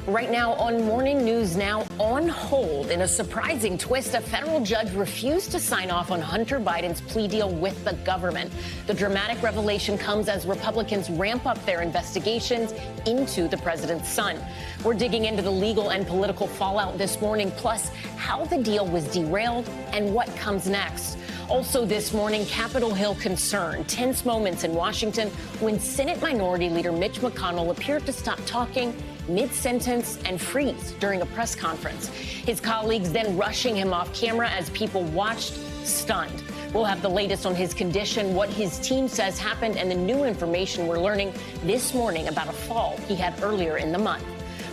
Right now on Morning News Now, on hold in a surprising twist, a federal judge refused to sign off on Hunter Biden's plea deal with the government. The dramatic revelation comes as Republicans ramp up their investigations into the president's son. We're digging into the legal and political fallout this morning, plus how the deal was derailed and what comes next. Also this morning, Capitol Hill concern, tense moments in Washington when Senate Minority Leader Mitch McConnell appeared to stop talking mid-sentence and freeze during a press conference. His colleagues then rushing him off camera as people watched, stunned. We'll have the latest on his condition, what his team says happened, and the new information we're learning this morning about a fall he had earlier in the month.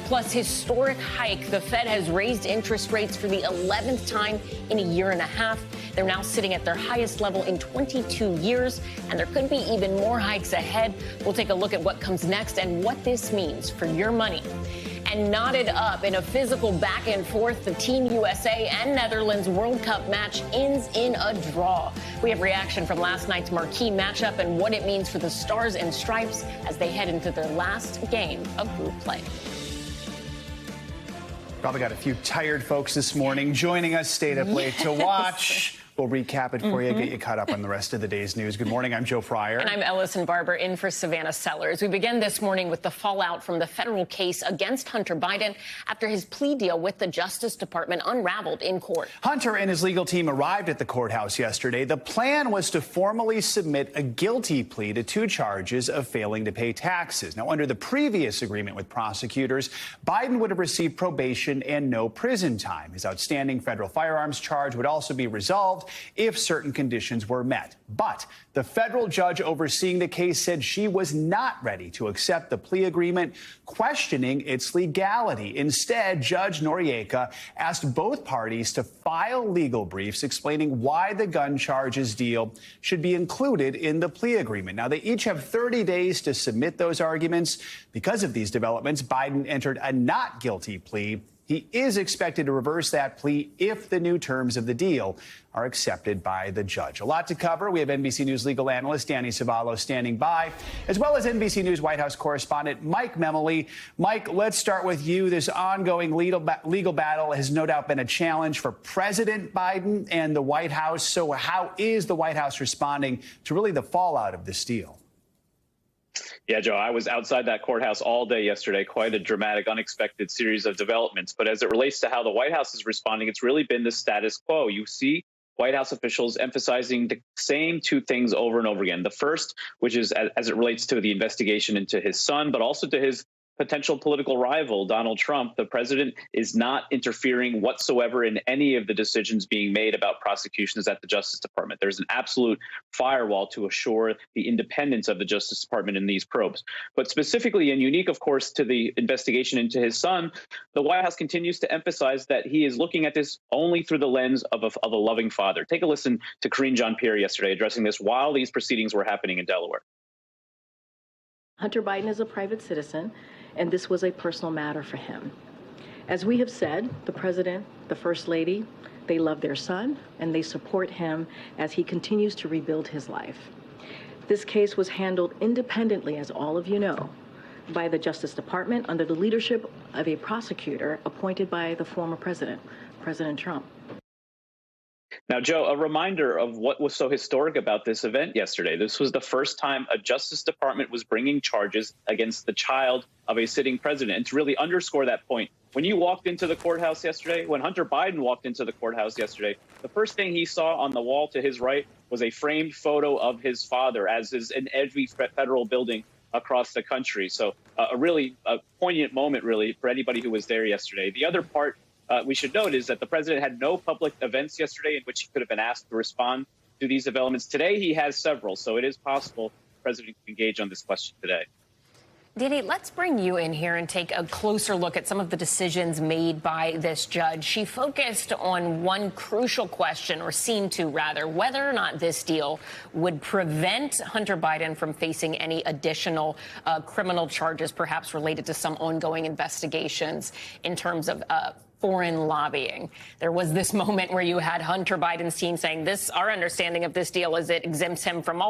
Plus, historic hike. The Fed has raised interest rates for the 11th time in a year and a half. They're now sitting at their highest level in 22 years, and there could be even more hikes ahead. We'll take a look at what comes next and what this means for your money. And knotted up in a physical back and forth, the Team USA and Netherlands World Cup match ends in a draw. We have reaction from last night's marquee matchup and what it means for the Stars and Stripes as they head into their last game of group play. Probably got a few tired folks this morning joining us, stayed up late to watch. We'll recap it for you, get you caught up on the rest of the day's news. Good morning, I'm Joe Fryer. And I'm Ellison Barber, in for Savannah Sellers. We begin this morning with the fallout from the federal case against Hunter Biden after his plea deal with the Justice Department unraveled in court. Hunter and his legal team arrived at the courthouse yesterday. The plan was to formally submit a guilty plea to 2 charges of failing to pay taxes. Now, under the previous agreement with prosecutors, Biden would have received probation and no prison time. His outstanding federal firearms charge would also be resolved if certain conditions were met. But the federal judge overseeing the case said she was not ready to accept the plea agreement, questioning its legality. Instead, Judge Noriega asked both parties to file legal briefs explaining why the gun charges deal should be included in the plea agreement. Now, they each have 30 days to submit those arguments. Because of these developments, Biden entered a not guilty plea. He is expected to reverse that plea if the new terms of the deal are accepted by the judge. A lot to cover. We have NBC News legal analyst Danny Savallo standing by, as well as NBC News White House correspondent Mike Memoli. Mike, let's start with you. This ongoing legal battle has no doubt been a challenge for President Biden and the White House. So how is the White House responding to really the fallout of this deal? Yeah, Joe, I was outside that courthouse all day yesterday. Quite a dramatic, unexpected series of developments. But as it relates to how the White House is responding, it's really been the status quo. You see White House officials emphasizing the same 2 things over and over again. The first, which is as it relates to the investigation into his son, but also to his potential political rival, Donald Trump. The president is not interfering whatsoever in any of the decisions being made about prosecutions at the Justice Department. There's an absolute firewall to assure the independence of the Justice Department in these probes. But specifically and unique, of course, to the investigation into his son, the White House continues to emphasize that he is looking at this only through the lens of a loving father. Take a listen to Karine Jean-Pierre yesterday addressing this while these proceedings were happening in Delaware. Hunter Biden is a private citizen, and this was a personal matter for him. As we have said, the president, the first lady, they love their son, and they support him as he continues to rebuild his life. This case was handled independently, as all of you know, by the Justice Department under the leadership of a prosecutor appointed by the former president, President Trump. Now, Joe, a reminder of what was so historic about this event yesterday. This was the first time a Justice Department was bringing charges against the child of a sitting president. And to really underscore that point, when you walked into the courthouse yesterday, when Hunter Biden walked into the courthouse yesterday, the first thing he saw on the wall to his right was a framed photo of his father, as is in every federal building across the country. So a really poignant moment, really, for anybody who was there yesterday. The other part we should note is that the president had no public events yesterday in which he could have been asked to respond to these developments. Today, he has several, so it is possible the president can engage on this question today. Danny, let's bring you in here and take a closer look at some of the decisions made by this judge. She focused on one crucial question, or seemed to rather, whether or not this deal would prevent Hunter Biden from facing any additional criminal charges, perhaps related to some ongoing investigations in terms of foreign lobbying. There was this moment where you had Hunter Biden's team saying our understanding of this deal is it exempts him from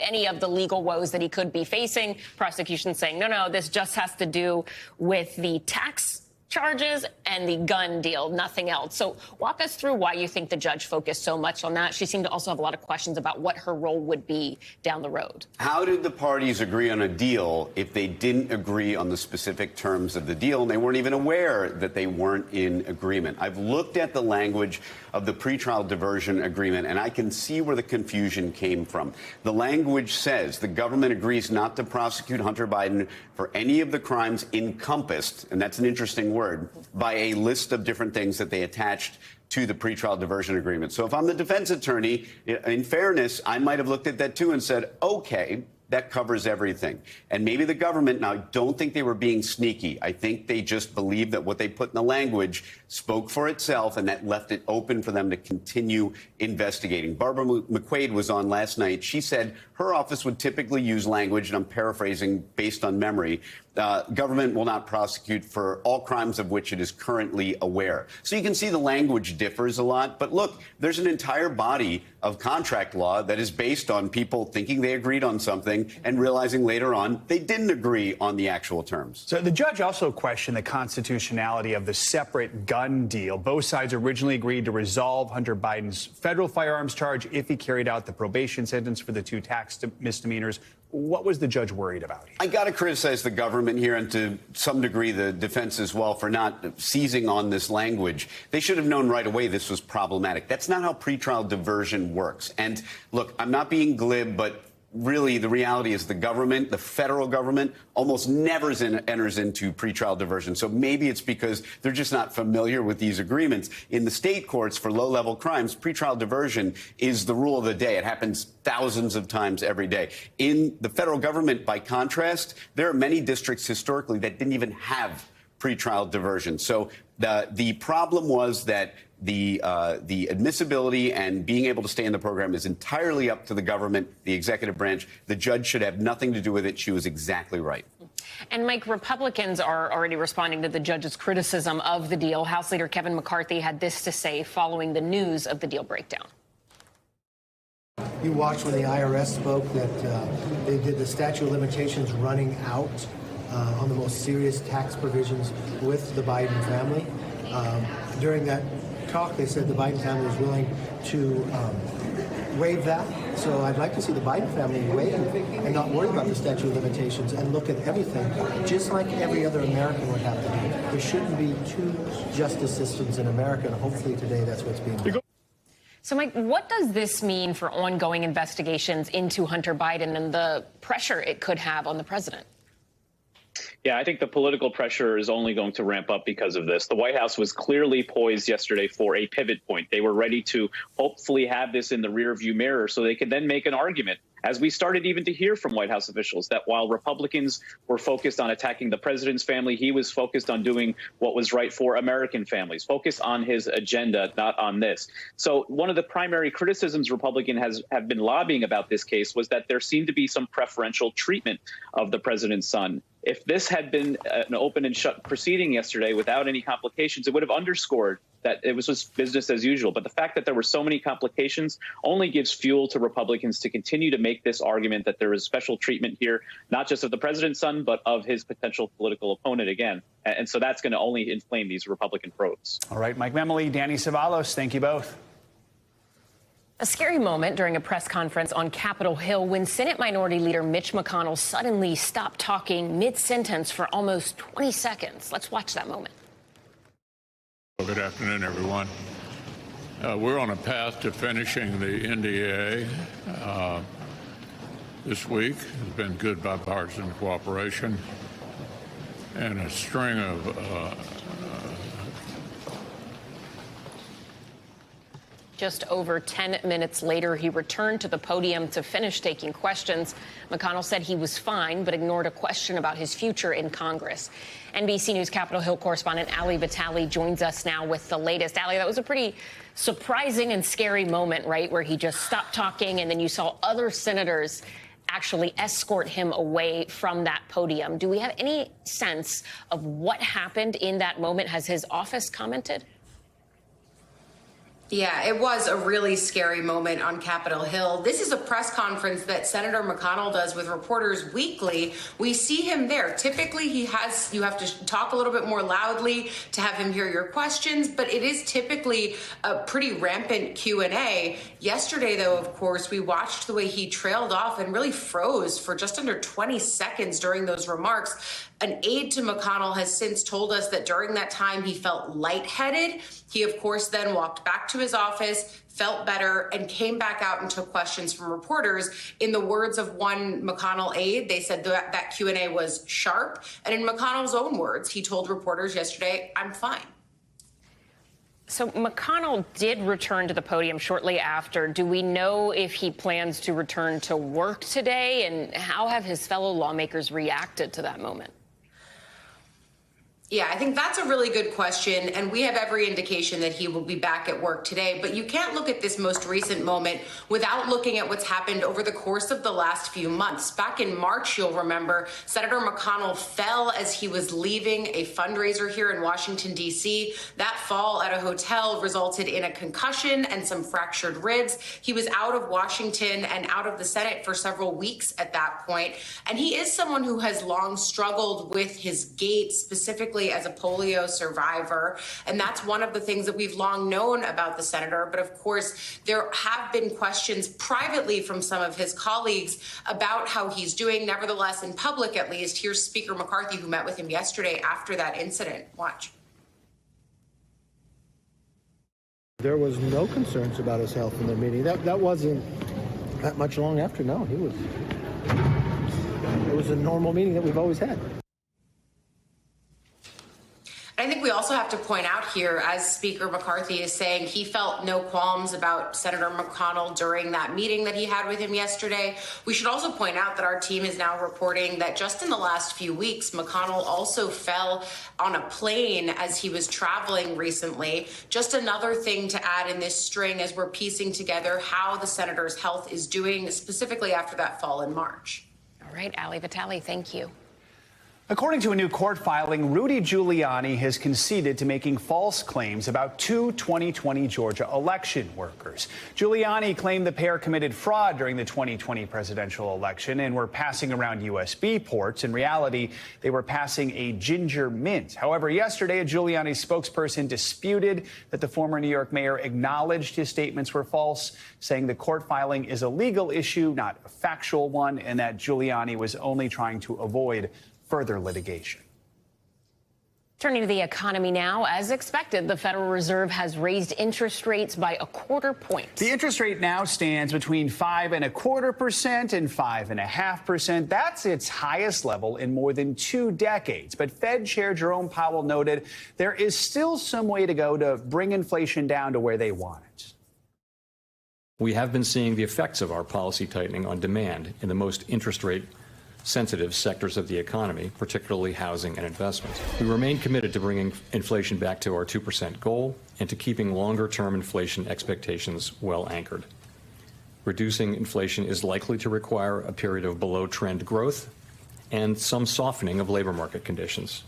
any of the legal woes that he could be facing. Prosecution saying, no, this just has to do with the tax charges and the gun deal, nothing else. So walk us through why you think the judge focused so much on that. She seemed to also have a lot of questions about what her role would be down the road. How did the parties agree on a deal if they didn't agree on the specific terms of the deal and they weren't even aware that they weren't in agreement? I've looked at the language of the pretrial diversion agreement, and I can see where the confusion came from. The language says the government agrees not to prosecute Hunter Biden for any of the crimes encompassed, and that's an interesting word, by a list of different things that they attached to the pretrial diversion agreement. So if I'm the defense attorney, in fairness, I might have looked at that too and said, okay, that covers everything. And maybe the government, now I don't think they were being sneaky. I think they just believed that what they put in the language spoke for itself, and that left it open for them to continue investigating. Barbara McQuaid was on last night. She said her office would typically use language, and I'm paraphrasing based on memory, government will not prosecute for all crimes of which it is currently aware. So you can see the language differs a lot. But look, there's an entire body of contract law that is based on people thinking they agreed on something and realizing later on they didn't agree on the actual terms. So the judge also questioned the constitutionality of the separate gun deal. Both sides originally agreed to resolve Hunter Biden's federal firearms charge if he carried out the probation sentence for the 2 tax misdemeanors. What was the judge worried about? I got to criticize the government here, and to some degree the defense as well, for not seizing on this language. They should have known right away this was problematic. That's not how pretrial diversion works. And look, I'm not being glib, but really the reality is the government, the federal government, almost never enters into pretrial diversion. So maybe it's because they're just not familiar with these agreements. In the state courts for low-level crimes, pretrial diversion is the rule of the day. It happens thousands of times every day. In the federal government, by contrast, there are many districts historically that didn't even have pretrial diversion. So the problem was that the admissibility and being able to stay in the program is entirely up to the government, the executive branch. The judge should have nothing to do with it. She was exactly right. And, Mike, Republicans are already responding to the judge's criticism of the deal. House Leader Kevin McCarthy had this to say following the news of the deal breakdown. You watched when the IRS spoke that they did the statute of limitations running out on the most serious tax provisions with the Biden family. During that talk, they said the Biden family was willing to waive that. So I'd like to see the Biden family waive and not worry about the statute of limitations and look at everything just like every other American would have to do. There shouldn't be 2 justice systems in America, and hopefully today that's what's being done. So, Mike, what does this mean for ongoing investigations into Hunter Biden and the pressure it could have on the president? Yeah, I think the political pressure is only going to ramp up because of this. The White House was clearly poised yesterday for a pivot point. They were ready to hopefully have this in the rearview mirror so they could then make an argument, as we started even to hear from White House officials, that while Republicans were focused on attacking the president's family, he was focused on doing what was right for American families, focused on his agenda, not on this. So one of the primary criticisms Republicans have been lobbying about this case was that there seemed to be some preferential treatment of the president's son. If this had been an open and shut proceeding yesterday without any complications, it would have underscored that it was just business as usual. But the fact that there were so many complications only gives fuel to Republicans to continue to make this argument that there is special treatment here, not just of the president's son, but of his potential political opponent again. And so that's going to only inflame these Republican probes. All right, Mike Memoli, Danny Cevallos, thank you both. A scary moment during a press conference on Capitol Hill when Senate Minority Leader Mitch McConnell suddenly stopped talking mid-sentence for almost 20 seconds. Let's watch that moment. Well, good afternoon, everyone. We're on a path to finishing the NDA this week. It's been good bipartisan cooperation and a string of Just over 10 minutes later, he returned to the podium to finish taking questions. McConnell said he was fine, but ignored a question about his future in Congress. NBC News Capitol Hill correspondent Ali Vitale joins us now with the latest. Ali, that was a pretty surprising and scary moment, right, where he just stopped talking, and then you saw other senators actually escort him away from that podium. Do we have any sense of what happened in that moment? Has his office commented? Yeah, it was a really scary moment on Capitol Hill. This is a press conference that Senator McConnell does with reporters weekly. We see him there. Typically, you have to talk a little bit more loudly to have him hear your questions, but it is typically a pretty rampant Q&A. Yesterday, though, of course, we watched the way he trailed off and really froze for just under 20 seconds during those remarks. An aide to McConnell has since told us that during that time he felt lightheaded. He, of course, then walked back to his office, felt better, and came back out and took questions from reporters. In the words of one McConnell aide, they said that Q&A was sharp. And in McConnell's own words, he told reporters yesterday, "I'm fine." So McConnell did return to the podium shortly after. Do we know if he plans to return to work today? And how have his fellow lawmakers reacted to that moment? Yeah, I think that's a really good question, and we have every indication that he will be back at work today. But you can't look at this most recent moment without looking at what's happened over the course of the last few months. Back in March, you'll remember, Senator McConnell fell as he was leaving a fundraiser here in Washington, D.C. That fall at a hotel resulted in a concussion and some fractured ribs. He was out of Washington and out of the Senate for several weeks at that point. And he is someone who has long struggled with his gait, specifically as a polio survivor. And that's one of the things that we've long known about the senator. But of course, there have been questions privately from some of his colleagues about how he's doing. Nevertheless, in public, at least, here's Speaker McCarthy, who met with him yesterday after that incident. Watch. There was no concerns about his health in the meeting. That wasn't that much long after. No, it was a normal meeting that we've always had. I think we also have to point out here, as Speaker McCarthy is saying, he felt no qualms about Senator McConnell during that meeting that he had with him yesterday. We should also point out that our team is now reporting that just in the last few weeks, McConnell also fell on a plane as he was traveling recently. Just another thing to add in this string as we're piecing together how the senator's health is doing, specifically after that fall in March. All right, Ali Vitale, thank you. According to a new court filing, Rudy Giuliani has conceded to making false claims about two 2020 Georgia election workers. Giuliani claimed the pair committed fraud during the 2020 presidential election and were passing around USB ports. In reality, they were passing a ginger mint. However, yesterday, a Giuliani spokesperson disputed that the former New York mayor acknowledged his statements were false, saying the court filing is a legal issue, not a factual one, and that Giuliani was only trying to avoid further litigation. Turning to the economy now, as expected, the Federal Reserve has raised interest rates by 1/4 point. The interest rate now stands between 5.25% and 5.5%. That's its highest level in more than 2 decades. But Fed Chair Jerome Powell noted there is still some way to go to bring inflation down to where they want it. We have been seeing the effects of our policy tightening on demand in the most interest rate sensitive sectors of the economy, particularly housing and investments. We remain committed to bringing inflation back to our 2% goal and to keeping longer-term inflation expectations well anchored. Reducing inflation is likely to require a period of below-trend growth and some softening of labor market conditions.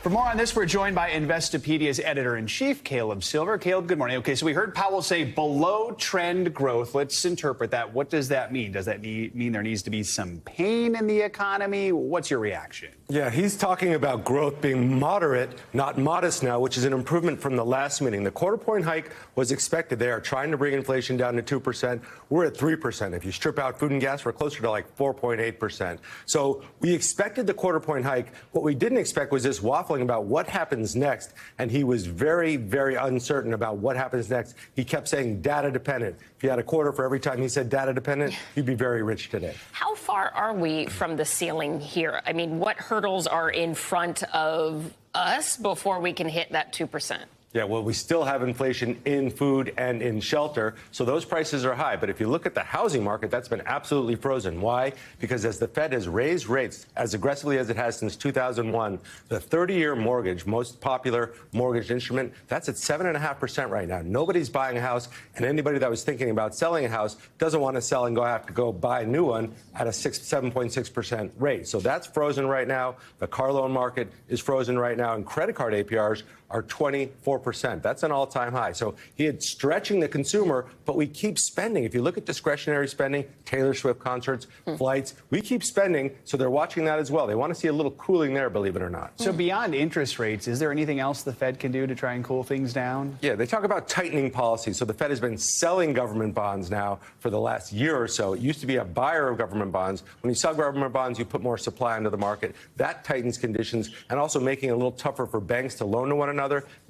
For more on this, we're joined by Investopedia's editor-in-chief, Caleb Silver. Caleb, good morning. Okay, so we heard Powell say below-trend growth. Let's interpret that. What does that mean? Does that mean there needs to be some pain in the economy? What's your reaction? Yeah, he's talking about growth being moderate, not modest now, which is an improvement from the last meeting. The 1/4 point hike was expected. They are trying to bring inflation down to 2%. We're at 3%. If you strip out food and gas, we're closer to like 4.8%. So we expected the 1/4 point hike. What we didn't expect was this waffling about what happens next. And he was very, very uncertain about what happens next. He kept saying data dependent. If you had a quarter for every time he said data dependent, you'd be very rich today. How far are we from the ceiling here? I mean, what hurdles are in front of us before we can hit that 2%? Yeah, well, we still have inflation in food and in shelter, so those prices are high. But if you look at the housing market, that's been absolutely frozen. Why? Because as the Fed has raised rates as aggressively as it has since 2001, the 30-year mortgage, most popular mortgage instrument, that's at 7.5% right now. Nobody's buying a house, and anybody that was thinking about selling a house doesn't want to sell and have to go buy a new one at a 7.6% rate. So that's frozen right now. The car loan market is frozen right now, and credit card APRs are 24%. That's an all-time high. So he is stretching the consumer, but we keep spending. If you look at discretionary spending, Taylor Swift concerts, flights, we keep spending, so they're watching that as well. They want to see a little cooling there, believe it or not. So beyond interest rates, is there anything else the Fed can do to try and cool things down? Yeah, they talk about tightening policy. So the Fed has been selling government bonds now for the last year or so. It used to be a buyer of government bonds. When you sell government bonds, you put more supply into the market. That tightens conditions, and also making it a little tougher for banks to loan to one another.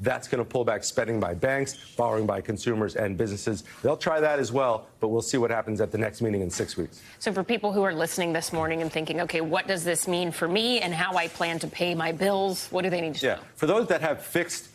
That's going to pull back spending by banks, borrowing by consumers and businesses. They'll try that as well, but we'll see what happens at the next meeting in 6 weeks. So for people who are listening this morning and thinking, OK, what does this mean for me and how I plan to pay my bills? What do they need to know? For those that have fixed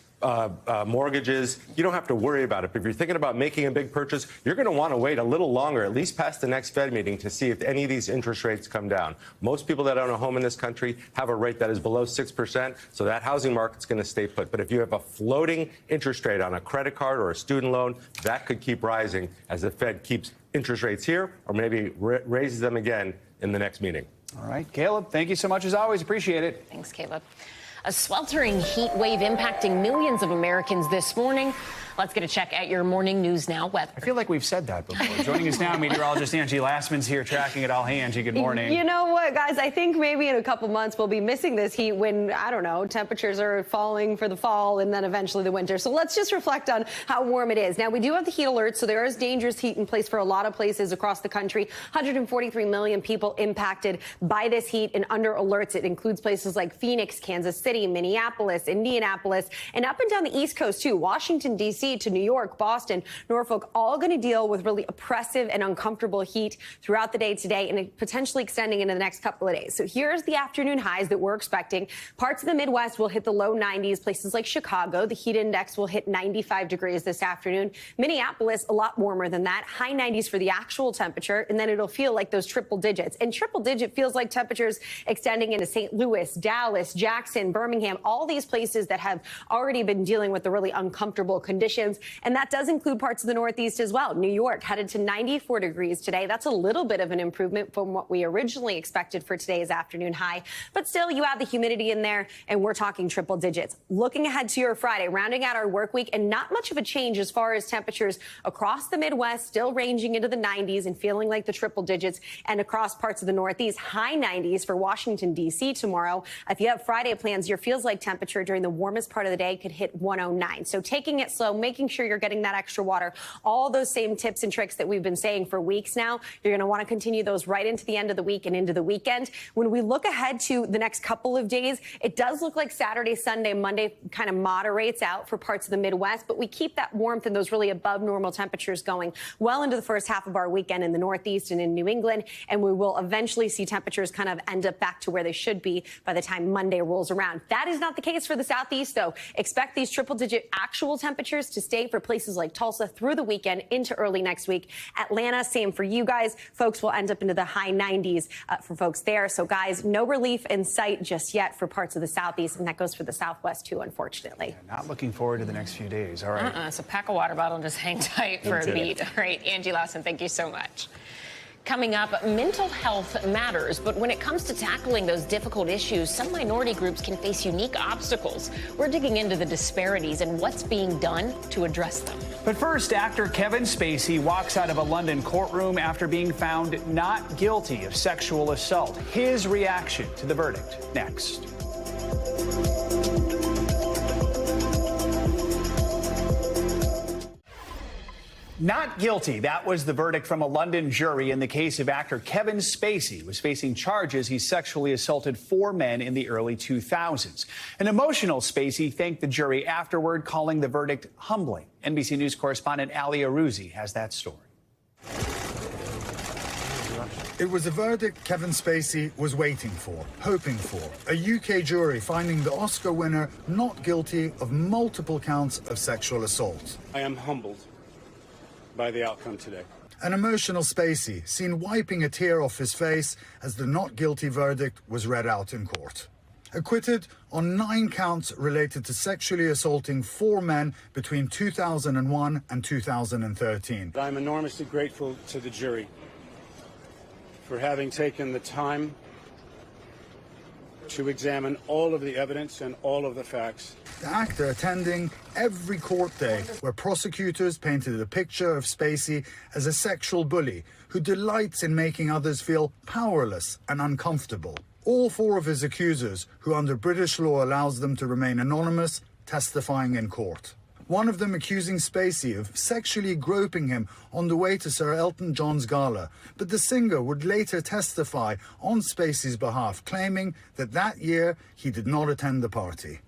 mortgages, you don't have to worry about it. But if you're thinking about making a big purchase, you're going to want to wait a little longer, at least past the next Fed meeting, to see if any of these interest rates come down. Most people that own a home in this country have a rate that is below 6%, so that housing market's going to stay put. But if you have a floating interest rate on a credit card or a student loan, that could keep rising as the Fed keeps interest rates here or maybe raises them again in the next meeting. All right, Caleb, thank you so much as always. Appreciate it. Thanks, Caleb. A sweltering heat wave impacting millions of Americans this morning. Let's get a check at your Morning News Now weather. I feel like we've said that before. Joining us now, meteorologist Angie Lastman's here tracking it all. Hey, Angie, good morning. You know what, guys? I think maybe in a couple months we'll be missing this heat when, I don't know, temperatures are falling for the fall and then eventually the winter. So let's just reflect on how warm it is. Now, we do have the heat alert, so there is dangerous heat in place for a lot of places across the country. 143 million people impacted by this heat and under alerts. It includes places like Phoenix, Kansas City, Minneapolis, Indianapolis, and up and down the East Coast, too. Washington, D.C. to New York, Boston, Norfolk, all going to deal with really oppressive and uncomfortable heat throughout the day today and potentially extending into the next couple of days. So here's the afternoon highs that we're expecting. Parts of the Midwest will hit the low 90s. Places like Chicago, the heat index will hit 95 degrees this afternoon. Minneapolis, a lot warmer than that. High 90s for the actual temperature, and then it'll feel like those triple digits. And triple digit feels like temperatures extending into St. Louis, Dallas, Jackson, Birmingham, all these places that have already been dealing with the really uncomfortable conditions. And that does include parts of the Northeast as well. New York headed to 94 degrees today. That's a little bit of an improvement from what we originally expected for today's afternoon high. But still, you add the humidity in there, and we're talking triple digits. Looking ahead to your Friday, rounding out our work week, and not much of a change as far as temperatures across the Midwest, still ranging into the 90s and feeling like the triple digits, and across parts of the Northeast, high 90s for Washington, D.C. tomorrow. If you have Friday plans, your feels like temperature during the warmest part of the day could hit 109. So taking it slow, making sure you're getting that extra water, all those same tips and tricks that we've been saying for weeks now. You're going to want to continue those right into the end of the week and into the weekend. When we look ahead to the next couple of days, it does look like Saturday, Sunday, Monday kind of moderates out for parts of the Midwest, but we keep that warmth and those really above normal temperatures going well into the first half of our weekend in the Northeast and in New England, and we will eventually see temperatures kind of end up back to where they should be by the time Monday rolls around. That is not the case for the Southeast, though. Expect these triple-digit actual temperatures to stay for places like Tulsa through the weekend into early next week. Atlanta, same for you guys. Folks will end up into the high 90s for folks there. So, guys, no relief in sight just yet for parts of the Southeast, and that goes for the Southwest, too, unfortunately. Yeah, not looking forward to the next few days. All right. So pack a water bottle and just hang tight for a beat. All right, Angie Lawson, thank you so much. Coming up, mental health matters, but when it comes to tackling those difficult issues, some minority groups can face unique obstacles. We're digging into the disparities and what's being done to address them. But first, actor Kevin Spacey walks out of a London courtroom after being found not guilty of sexual assault. His reaction to the verdict next. Not guilty. That was the verdict from a London jury in the case of actor Kevin Spacey, who was facing charges he sexually assaulted 4 men in the early 2000s. An emotional Spacey thanked the jury afterward, calling the verdict humbling. NBC News correspondent Ali Aruzzi has that story. It was a verdict Kevin Spacey was waiting for, hoping for. A UK jury finding the Oscar winner not guilty of multiple counts of sexual assault. I am humbled by the outcome today. An emotional Spacey seen wiping a tear off his face as the not guilty verdict was read out in court. Acquitted on 9 counts related to sexually assaulting 4 men between 2001 and 2013. I'm enormously grateful to the jury for having taken the time to examine all of the evidence and all of the facts. The actor attending every court day where prosecutors painted a picture of Spacey as a sexual bully who delights in making others feel powerless and uncomfortable. All 4 of his accusers, who under British law allows them to remain anonymous, testifying in court. One of them accusing Spacey of sexually groping him on the way to Sir Elton John's gala, but the singer would later testify on Spacey's behalf, claiming that year he did not attend the party.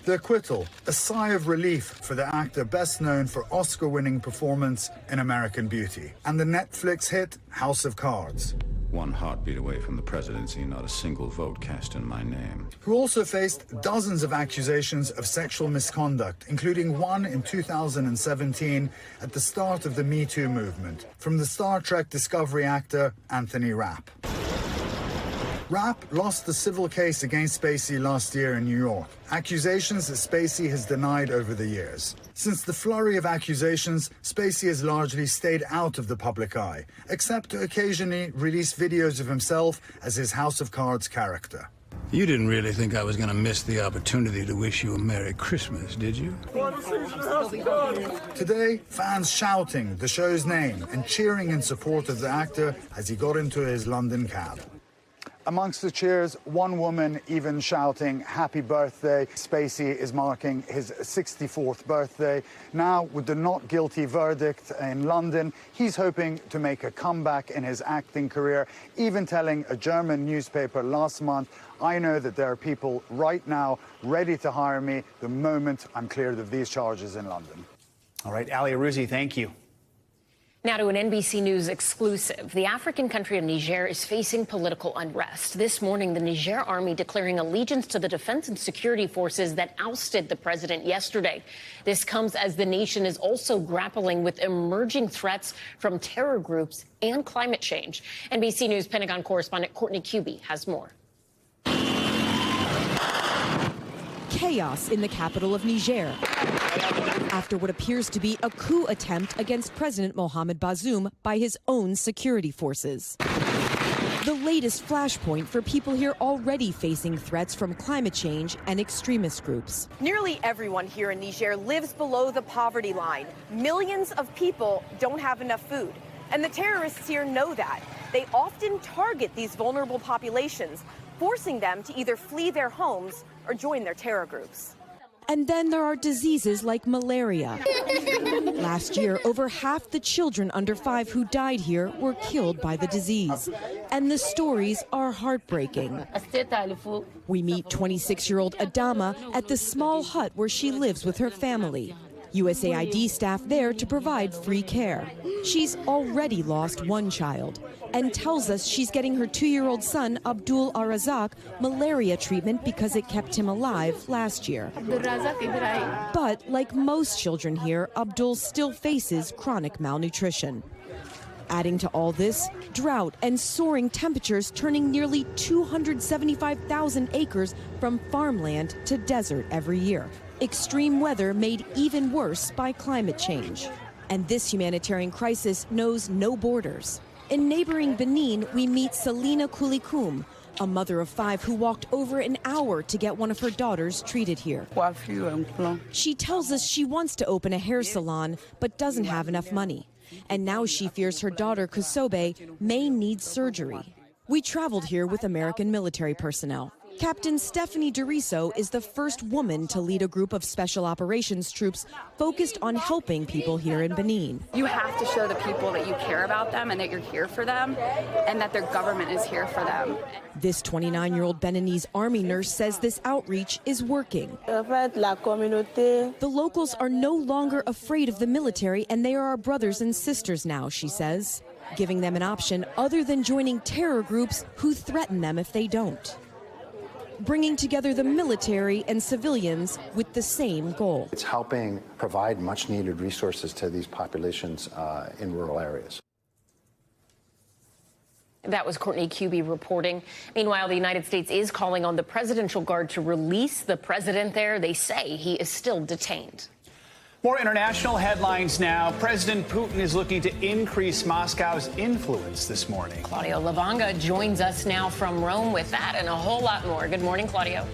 The acquittal, a sigh of relief for the actor best known for Oscar-winning performance in American Beauty, and the Netflix hit House of Cards. One heartbeat away from the presidency, not a single vote cast in my name. Who also faced dozens of accusations of sexual misconduct, including one in 2017 at the start of the Me Too movement, from the Star Trek Discovery actor Anthony Rapp. Rapp lost the civil case against Spacey last year in New York, accusations that Spacey has denied over the years. Since the flurry of accusations, Spacey has largely stayed out of the public eye, except to occasionally release videos of himself as his House of Cards character. You didn't really think I was going to miss the opportunity to wish you a Merry Christmas, did you? Today, fans shouting the show's name and cheering in support of the actor as he got into his London cab. Amongst the cheers, one woman even shouting, "Happy birthday." Spacey is marking his 64th birthday. Now, with the not guilty verdict in London, he's hoping to make a comeback in his acting career, even telling a German newspaper last month, "I know that there are people right now ready to hire me the moment I'm cleared of these charges in London." All right, Ali Arouzi, thank you. Now to an NBC News exclusive. The African country of Niger is facing political unrest. This morning, the Niger Army declaring allegiance to the defense and security forces that ousted the president yesterday. This comes as the nation is also grappling with emerging threats from terror groups and climate change. NBC News Pentagon correspondent Courtney Cuby has more. Chaos in the capital of Niger after what appears to be a coup attempt against President Mohamed Bazoum by his own security forces. The latest flashpoint for people here already facing threats from climate change and extremist groups. Nearly everyone here in Niger lives below the poverty line. Millions of people don't have enough food. And the terrorists here know that. They often target these vulnerable populations, forcing them to either flee their homes or join their terror groups. And then there are diseases like malaria. Last year, over half the children under 5 who died here were killed by the disease. And the stories are heartbreaking. We meet 26-year-old Adama at the small hut where she lives with her family. USAID staff there to provide free care. She's already lost one child and tells us she's getting her 2-year-old son, Abdul Arazak, malaria treatment because it kept him alive last year. But like most children here, Abdul still faces chronic malnutrition. Adding to all this, drought and soaring temperatures turning nearly 275,000 acres from farmland to desert every year. Extreme weather made even worse by climate change. And this humanitarian crisis knows no borders. In neighboring Benin, we meet Selina Kulikum, a mother of 5 who walked over an hour to get one of her daughters treated here. She tells us she wants to open a hair salon, but doesn't have enough money. And now she fears her daughter, Kusobe, may need surgery. We traveled here with American military personnel. Captain Stephanie Duriso is the first woman to lead a group of special operations troops focused on helping people here in Benin. You have to show the people that you care about them and that you're here for them and that their government is here for them. This 29-year-old Beninese army nurse says this outreach is working. The locals are no longer afraid of the military and they are our brothers and sisters now, she says. giving them an option other than joining terror groups who threaten them if they don't. Bringing together the military and civilians with the same goal. It's helping provide much needed resources to these populations in rural areas. That was Courtney Kuby reporting. Meanwhile, the United States is calling on the Presidential Guard to release the president there. They say he is still detained. More international headlines now. President Putin is looking to increase Moscow's influence this morning. Claudio Lavanga joins us now from Rome with that and a whole lot more. Good morning, Claudio.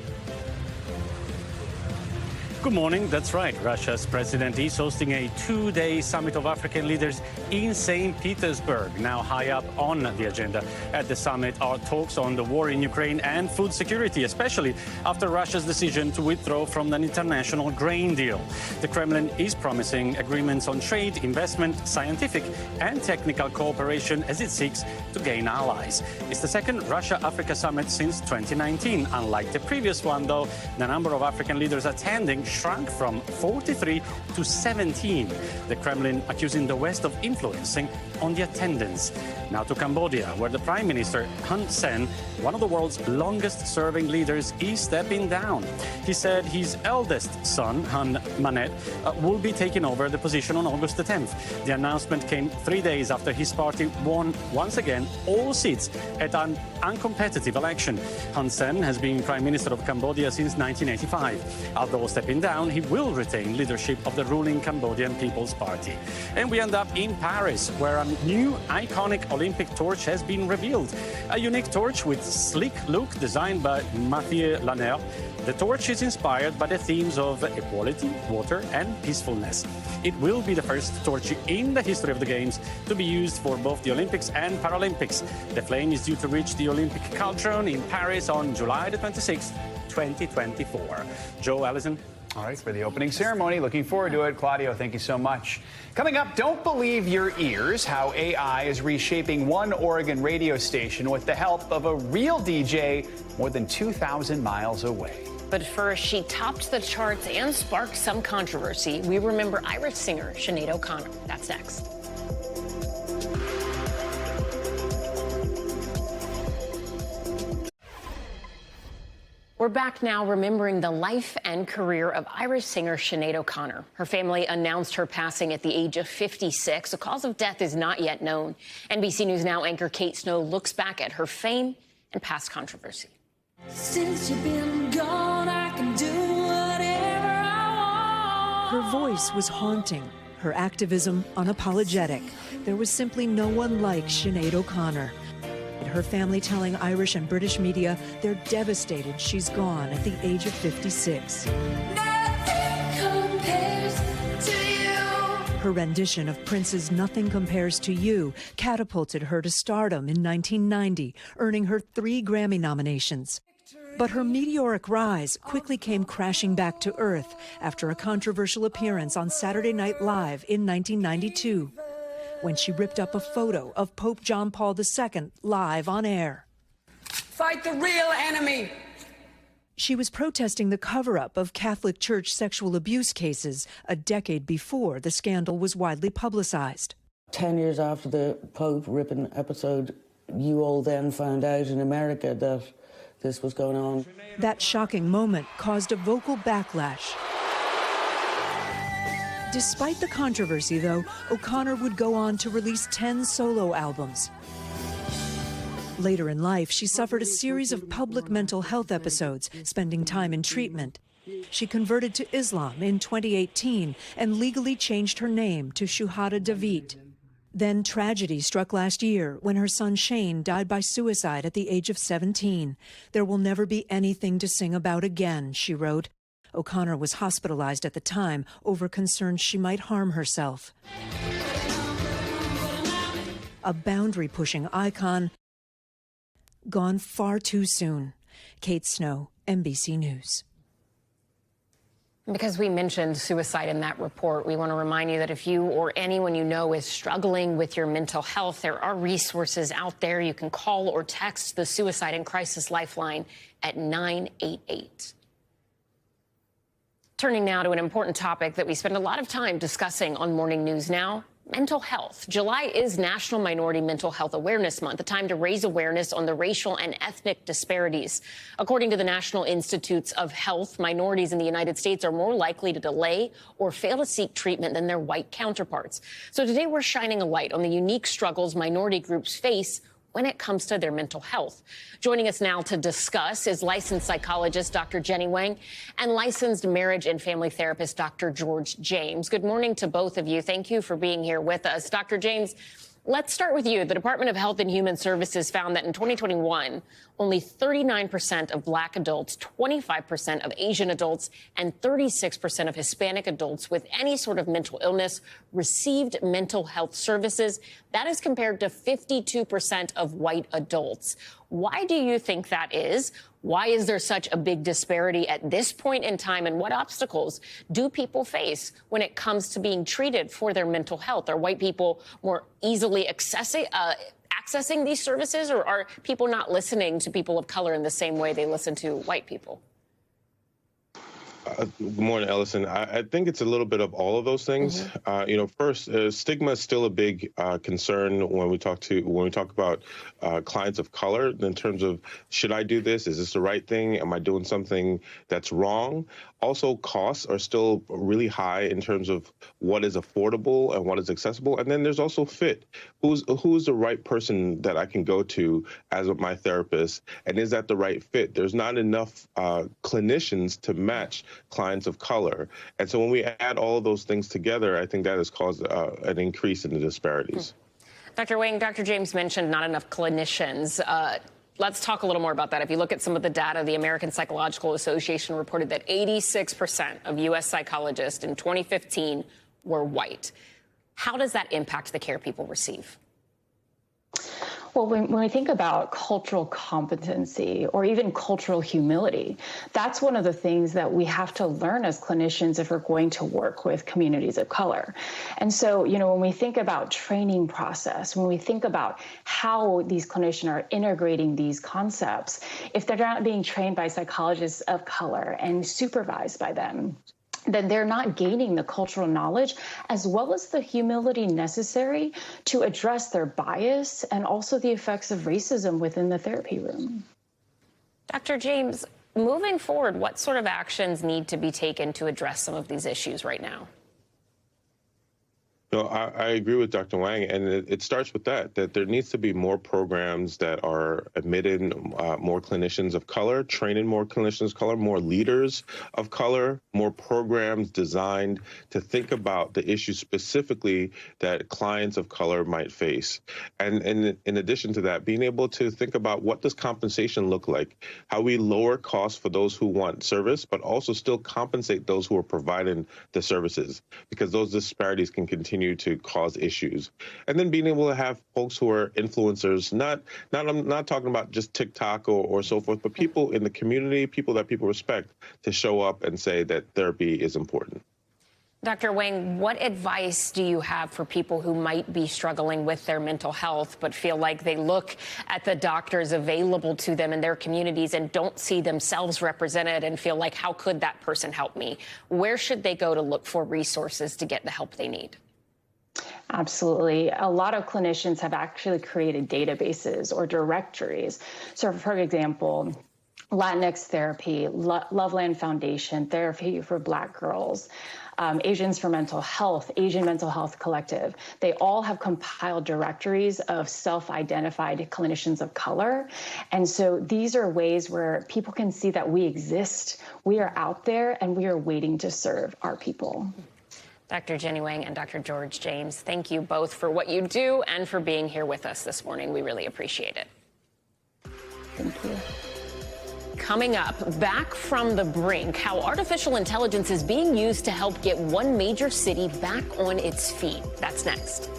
Good morning. That's right. Russia's president is hosting a two-day summit of African leaders in St. Petersburg. Now high up on the agenda at the summit are talks on the war in Ukraine and food security, especially after Russia's decision to withdraw from an international grain deal. The Kremlin is promising agreements on trade, investment, scientific and technical cooperation as it seeks to gain allies. It's the second Russia-Africa summit since 2019. Unlike the previous one, though, the number of African leaders attending shrunk from 43 to 17. The Kremlin accusing the West of influencing on the attendance. Now to Cambodia, where the Prime Minister Hun Sen, one of the world's longest-serving leaders, is stepping down. He said his eldest son, Hun Manet, will be taking over the position on August the 10th. The announcement came 3 days after his party won once again all seats at an uncompetitive election. Hun Sen has been Prime Minister of Cambodia since 1985. Although stepping down, he will retain leadership of the ruling Cambodian People's Party. And we end up in Paris, where a new iconic Olympic torch has been revealed. A unique torch with sleek look designed by Mathieu Lanner. The torch is inspired by the themes of equality, water and peacefulness. It will be the first torch in the history of the Games to be used for both the Olympics and Paralympics. The flame is due to reach the Olympic cauldron in Paris on July the 26th, 2024. Joe, Allison. All right, for the opening ceremony. Looking forward to it. Claudio, thank you so much. Coming up, don't believe your ears, how AI is reshaping one Oregon radio station with the help of a real DJ more than 2,000 miles away. But first, she topped the charts and sparked some controversy. We remember Irish singer Sinead OConnor. That's next. We're back now remembering the life and career of Irish singer Sinead OConnor. Her family announced her passing at the age of 56. The cause of death is not yet known. NBC News Now anchor Kate Snow looks back at her fame and past controversy. Since you've been gone, I can do whatever I want. Her voice was haunting, her activism unapologetic. There was simply no one like Sinead OConnor. Her family telling Irish and British media they're devastated she's gone at the age of 56. Nothing compares to you. Her rendition of Prince's Nothing Compares to You catapulted her to stardom in 1990, earning her 3 Grammy nominations. But her meteoric rise quickly came crashing back to earth after a controversial appearance on Saturday Night Live in 1992. When she ripped up a photo of Pope John Paul II live on air. Fight the real enemy. She was protesting the cover-up of Catholic Church sexual abuse cases a decade before the scandal was widely publicized. 10 years after the Pope ripping episode, you all then found out in America that this was going on. That shocking moment caused a vocal backlash. Despite the controversy, though, O'Connor would go on to release 10 solo albums. Later in life, she suffered a series of public mental health episodes, spending time in treatment. She converted to Islam in 2018 and legally changed her name to Shuhada David. Then tragedy struck last year when her son Shane died by suicide at the age of 17. There will never be anything to sing about again, she wrote. O'Connor was hospitalized at the time over concerns she might harm herself. A boundary-pushing icon gone far too soon. Kate Snow, NBC News. Because we mentioned suicide in that report, we want to remind you that if you or anyone you know is struggling with your mental health, there are resources out there. You can call or text the Suicide and Crisis Lifeline at 988. Turning now to an important topic that we spend a lot of time discussing on Morning News Now, Mental health. July is National Minority Mental Health Awareness Month, a time to raise awareness on the racial and ethnic disparities. According to the National Institutes of Health, minorities in the United States are more likely to delay or fail to seek treatment than their white counterparts. So today we're shining a light on the unique struggles minority groups face when it comes to their mental health. Joining us now to discuss is licensed psychologist Dr. Jenny Wang and licensed marriage and family therapist Dr. George James. Good morning to both of you. Thank you for being here with us. Dr. James, let's start with you. The Department of Health and Human Services found that in 2021, only 39% of Black adults, 25% of Asian adults, and 36% of Hispanic adults with any sort of mental illness received mental health services. That is compared to 52% of white adults. Why do you think that is? Why is there such a big disparity at this point in time? And what obstacles do people face when it comes to being treated for their mental health? Are white people more easily accessing these services, or are people not listening to people of color in the same way they listen to white people? Good morning, Ellison. I think it's a little bit of all of those things. First, stigma is still a big concern when we talk about clients of color in terms of, should I do this? Is this the right thing? Am I doing something that's wrong? Also, costs are still really high in terms of what is affordable and what is accessible. And then there's also fit. Who's the right person that I can go to as my therapist? And is that the right fit? There's not enough clinicians to match clients of color. And so when we add all of those things together, I think that has caused an increase in the disparities. Dr. Wang, Dr. James mentioned not enough clinicians. Let's talk a little more about that. If you look at some of the data, the American Psychological Association reported that 86% of U.S. psychologists in 2015 were white. How does that impact the care people receive? Well, when we think about cultural competency or even cultural humility, that's one of the things that we have to learn as clinicians if we're going to work with communities of color. And so, when we think about training process, when we think about how these clinicians are integrating these concepts, if they're not being trained by psychologists of color and supervised by them, then they're not gaining the cultural knowledge as well as the humility necessary to address their bias and also the effects of racism within the therapy room. Dr. James, moving forward, what sort of actions need to be taken to address some of these issues right now? No, I agree with Dr. Wang, and it starts with that there needs to be more programs that are admitting more clinicians of color, training more clinicians of color, more leaders of color, more programs designed to think about the issues specifically that clients of color might face. And in addition to that, being able to think about what does compensation look like, how we lower costs for those who want service, but also still compensate those who are providing the services, because those disparities can continue to cause issues. And then being able to have folks who are influencers, I'm not talking about just TikTok or so forth, but people in the community, people that people respect, to show up and say that therapy is important. Dr. Wang, what advice do you have for people who might be struggling with their mental health but feel like they look at the doctors available to them in their communities and don't see themselves represented and feel like, how could that person help me? Where should they go to look for resources to get the help they need? Absolutely. A lot of clinicians have actually created databases or directories. So, for example, Latinx Therapy, Loveland Foundation, Therapy for Black Girls, Asians for Mental Health, Asian Mental Health Collective. They all have compiled directories of self-identified clinicians of color. And so these are ways where people can see that we exist, we are out there, and we are waiting to serve our people. Dr. Jenny Wang and Dr. George James, thank you both for what you do and for being here with us this morning. We really appreciate it. Thank you. Coming up, back from the brink, how artificial intelligence is being used to help get one major city back on its feet. That's next.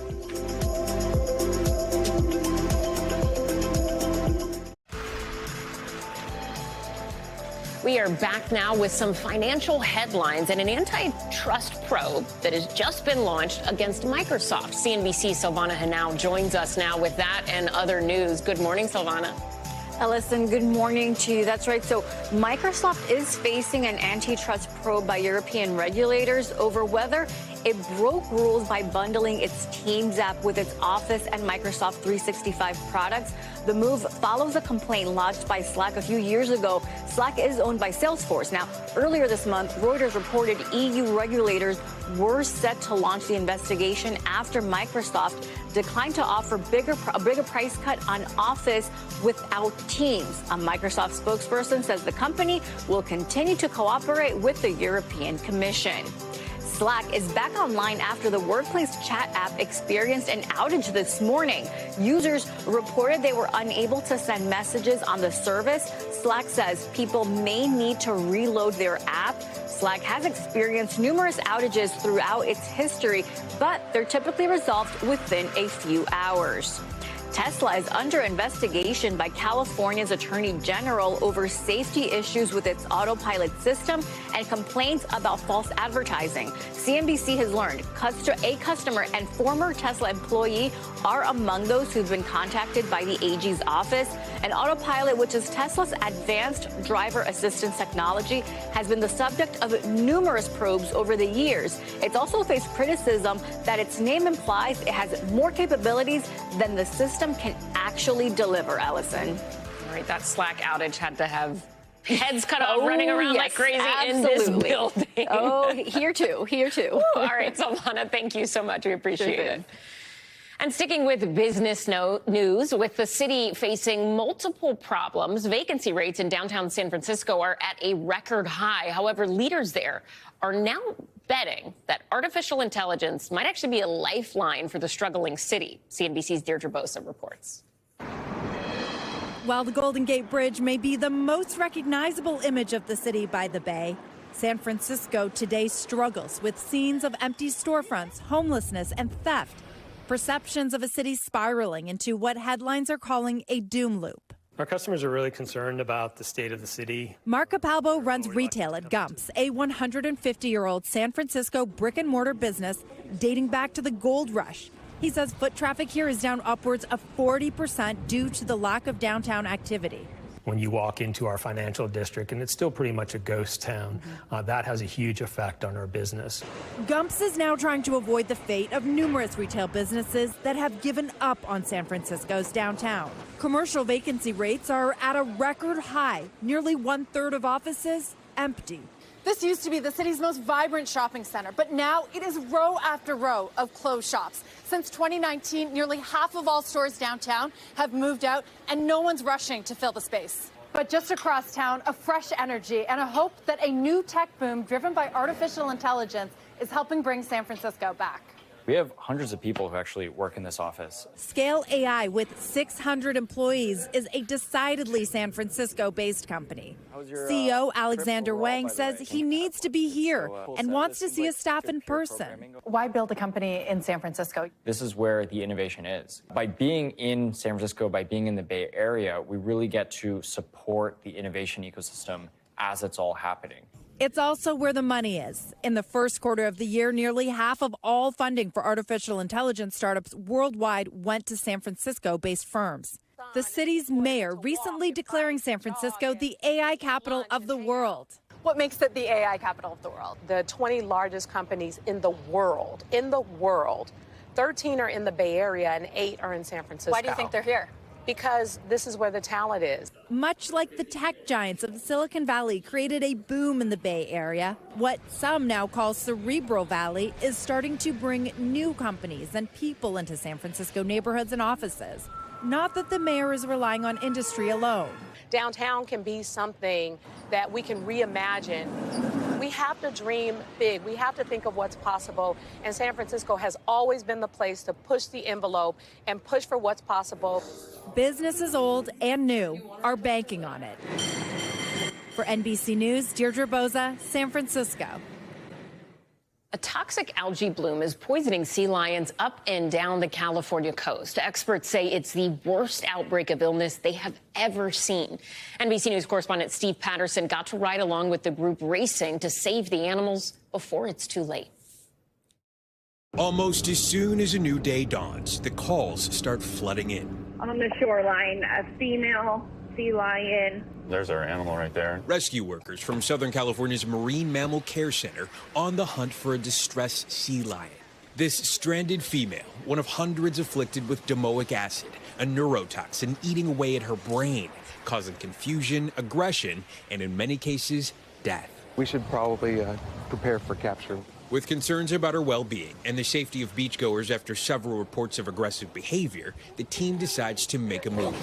We are back now with some financial headlines and an antitrust probe that has just been launched against Microsoft. CNBC's Silvana Henao joins us now with that and other news. Good morning, Silvana. Ellison, good morning to you. That's right. So Microsoft is facing an antitrust probe by European regulators over whether it broke rules by bundling its Teams app with its Office and Microsoft 365 products. The move follows a complaint lodged by Slack a few years ago. Slack is owned by Salesforce. Now, earlier this month, Reuters reported EU regulators were set to launch the investigation after Microsoft declined to offer a bigger price cut on Office without Teams. A Microsoft spokesperson says the company will continue to cooperate with the European Commission. Slack is back online after the workplace chat app experienced an outage this morning. Users reported they were unable to send messages on the service. Slack says people may need to reload their app. Slack has experienced numerous outages throughout its history, but they're typically resolved within a few hours. Tesla is under investigation by California's Attorney General over safety issues with its autopilot system and complaints about false advertising. CNBC has learned a customer and former Tesla employee are among those who've been contacted by the AG's office. An autopilot, which is Tesla's advanced driver assistance technology, has been the subject of numerous probes over the years. It's also faced criticism that its name implies it has more capabilities than the system can actually deliver, Ellison. All right, that Slack outage had to have heads cut off running around like crazy in this building. Oh, here too. All right, Solana, thank you so much. We appreciate it. And sticking with business news, with the city facing multiple problems, vacancy rates in downtown San Francisco are at a record high. However, leaders there are now betting that artificial intelligence might actually be a lifeline for the struggling city. CNBC's Deirdre Bosa reports. While the Golden Gate Bridge may be the most recognizable image of the city by the Bay, San Francisco today struggles with scenes of empty storefronts, homelessness, and theft. Perceptions of a city spiraling into what headlines are calling a doom loop. Our customers are really concerned about the state of the city. Mark Capalbo runs retail at Gumps, a 150-year-old San Francisco brick-and-mortar business dating back to the gold rush. He says foot traffic here is down upwards of 40% due to the lack of downtown activity. When you walk into our financial district, and it's still pretty much a ghost town, that has a huge effect on our business. Gumps is now trying to avoid the fate of numerous retail businesses that have given up on San Francisco's downtown. Commercial vacancy rates are at a record high, nearly 1/3 of offices empty. This used to be the city's most vibrant shopping center, but now it is row after row of closed shops. Since 2019, nearly half of all stores downtown have moved out, and no one's rushing to fill the space. But just across town, a fresh energy and a hope that a new tech boom driven by artificial intelligence is helping bring San Francisco back. We have hundreds of people who actually work in this office. Scale AI, with 600 employees, is a decidedly San Francisco-based company. CEO Alexander Wang says he needs to be here and wants to see his staff in person. Why build a company in San Francisco? This is where the innovation is. By being in San Francisco, by being in the Bay Area, we really get to support the innovation ecosystem as it's all happening. It's also where the money is. In the first quarter of the year, nearly half of all funding for artificial intelligence startups worldwide went to San Francisco-based firms. The city's mayor recently declaring San Francisco the AI capital of the world. What makes it the AI capital of the world? The 20 largest companies in the world, 13 are in the Bay Area and 8 are in San Francisco. Why do you think they're here? Because this is where the talent is. Much like the tech giants of Silicon Valley created a boom in the Bay Area, what some now call Cerebral Valley is starting to bring new companies and people into San Francisco neighborhoods and offices. Not that the mayor is relying on industry alone. Downtown can be something that we can reimagine. We have to dream big. We have to think of what's possible. And San Francisco has always been the place to push the envelope and push for what's possible. Businesses old and new are banking on it. For NBC News, Deirdre Bosa, San Francisco. A toxic algae bloom is poisoning sea lions up and down the California coast. Experts say it's the worst outbreak of illness they have ever seen. NBC News correspondent Steve Patterson got to ride along with the group racing to save the animals before it's too late. Almost as soon as a new day dawns, the calls start flooding in. On the shoreline, a female sea lion. There's our animal right there. Rescue workers from Southern California's Marine Mammal Care Center on the hunt for a distressed sea lion. This stranded female, one of hundreds afflicted with domoic acid, a neurotoxin eating away at her brain, causing confusion, aggression, and in many cases, death. We should probably prepare for capture. With concerns about her well-being and the safety of beachgoers after several reports of aggressive behavior, the team decides to make a move.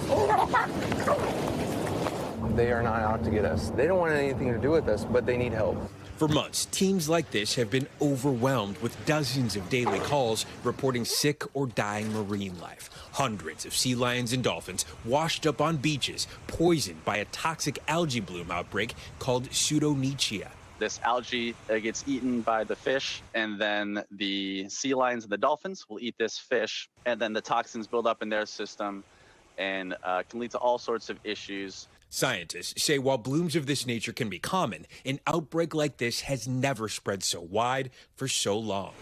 They are not out to get us. They don't want anything to do with us, but they need help. For months, teams like this have been overwhelmed with dozens of daily calls reporting sick or dying marine life. Hundreds of sea lions and dolphins washed up on beaches, poisoned by a toxic algae bloom outbreak called pseudonychia. This algae gets eaten by the fish, and then the sea lions and the dolphins will eat this fish, and then the toxins build up in their system and can lead to all sorts of issues. Scientists say while blooms of this nature can be common, an outbreak like this has never spread so wide for so long.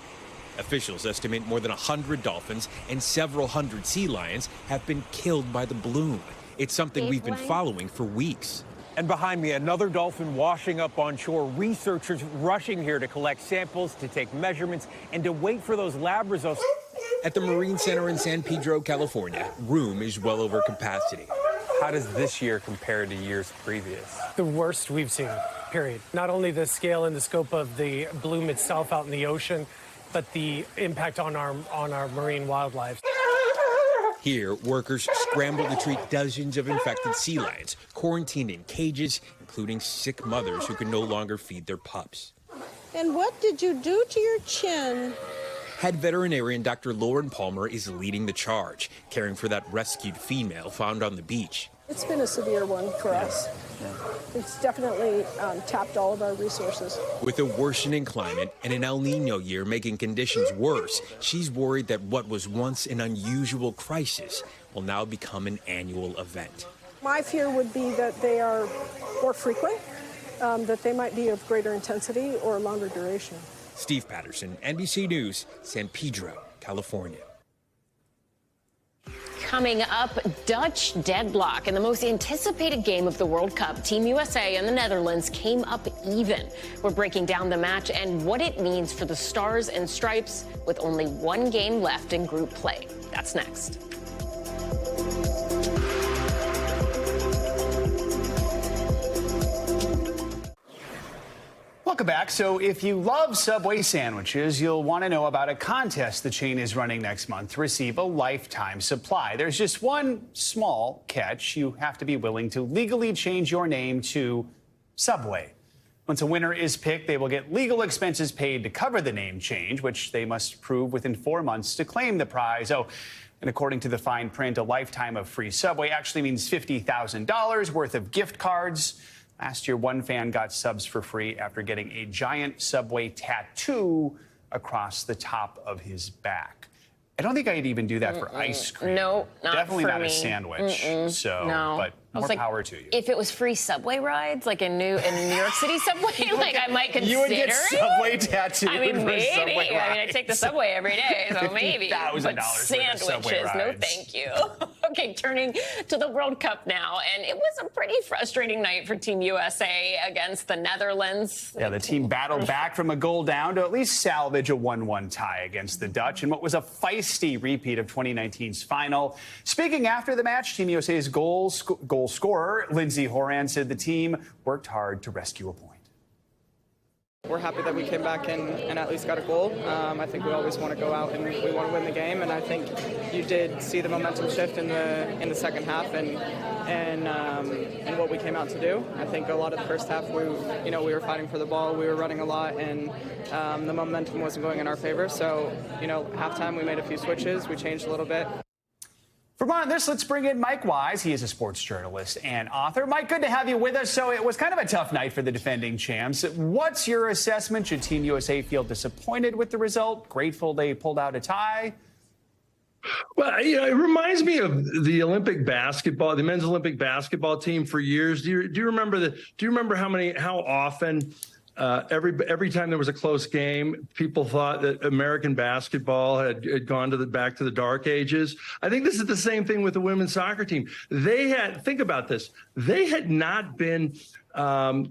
Officials estimate more than 100 dolphins and several hundred sea lions have been killed by the bloom. It's something we've been following for weeks. And behind me, another dolphin washing up on shore. Researchers rushing here to collect samples, to take measurements, and to wait for those lab results. At the Marine Center in San Pedro, California, room is well over capacity. How does this year compare to years previous? The worst we've seen, period. Not only the scale and the scope of the bloom itself out in the ocean, but the impact on our marine wildlife. Here, workers scramble to treat dozens of infected sea lions, quarantined in cages, including sick mothers who can no longer feed their pups. And what did you do to your chin? Head veterinarian Dr. Lauren Palmer is leading the charge, caring for that rescued female found on the beach. It's been a severe one for us. It's definitely tapped all of our resources. With a worsening climate and an El Nino year making conditions worse, she's worried that what was once an unusual crisis will now become an annual event. My fear would be that they are more frequent, that they might be of greater intensity or longer duration. Steve Patterson, NBC News, San Pedro, California. Coming up, Dutch deadlock in the most anticipated game of the World Cup. Team USA and the Netherlands came up even. We're breaking down the match and what it means for the Stars and Stripes with only one game left in group play. That's next. Welcome back. So if you love Subway sandwiches, you'll want to know about a contest the chain is running next month to receive a lifetime supply. There's just one small catch. You have to be willing to legally change your name to Subway. Once a winner is picked, they will get legal expenses paid to cover the name change, which they must prove within 4 months to claim the prize. Oh, and according to the fine print, a lifetime of free Subway actually means $50,000 worth of gift cards. Last year, one fan got subs for free after getting a giant Subway tattoo across the top of his back. I don't think I'd even do that for ice cream. No, not Definitely for not me. a sandwich. So, no. But more power to you. If it was free Subway rides, like in New York City Subway, like I might consider you would get it. Subway tattooed. I mean, for maybe. Subway rides. I mean, I take the Subway every day, so maybe. $50,000 But sandwiches, no thank you. Okay, turning to the World Cup now, and it was a pretty frustrating night for Team USA against the Netherlands. Yeah, the team battled back from a goal down to at least salvage a 1-1 tie against the Dutch in what was a feisty repeat of 2019's final. Speaking after the match, Team USA's goal scorer, Lindsey Horan, said the team worked hard to rescue a point. We're happy that we came back and at least got a goal. I think we always want to go out and we want to win the game, and I think you did see the momentum shift in the second half and what we came out to do. I think a lot of the first half we were fighting for the ball, we were running a lot, and the momentum wasn't going in our favor. So halftime we made a few switches, we changed a little bit. For more on this, let's bring in Mike Wise. He is a sports journalist and author. Mike, good to have you with us. So it was kind of a tough night for the defending champs. What's your assessment? Should Team USA feel disappointed with the result? Grateful they pulled out a tie? Well, it reminds me of the Olympic basketball, the men's Olympic basketball team for years. Do you remember how often every time there was a close game, people thought that American basketball had gone back to the dark ages. I think this is the same thing with the women's soccer team. Think about this. They had not been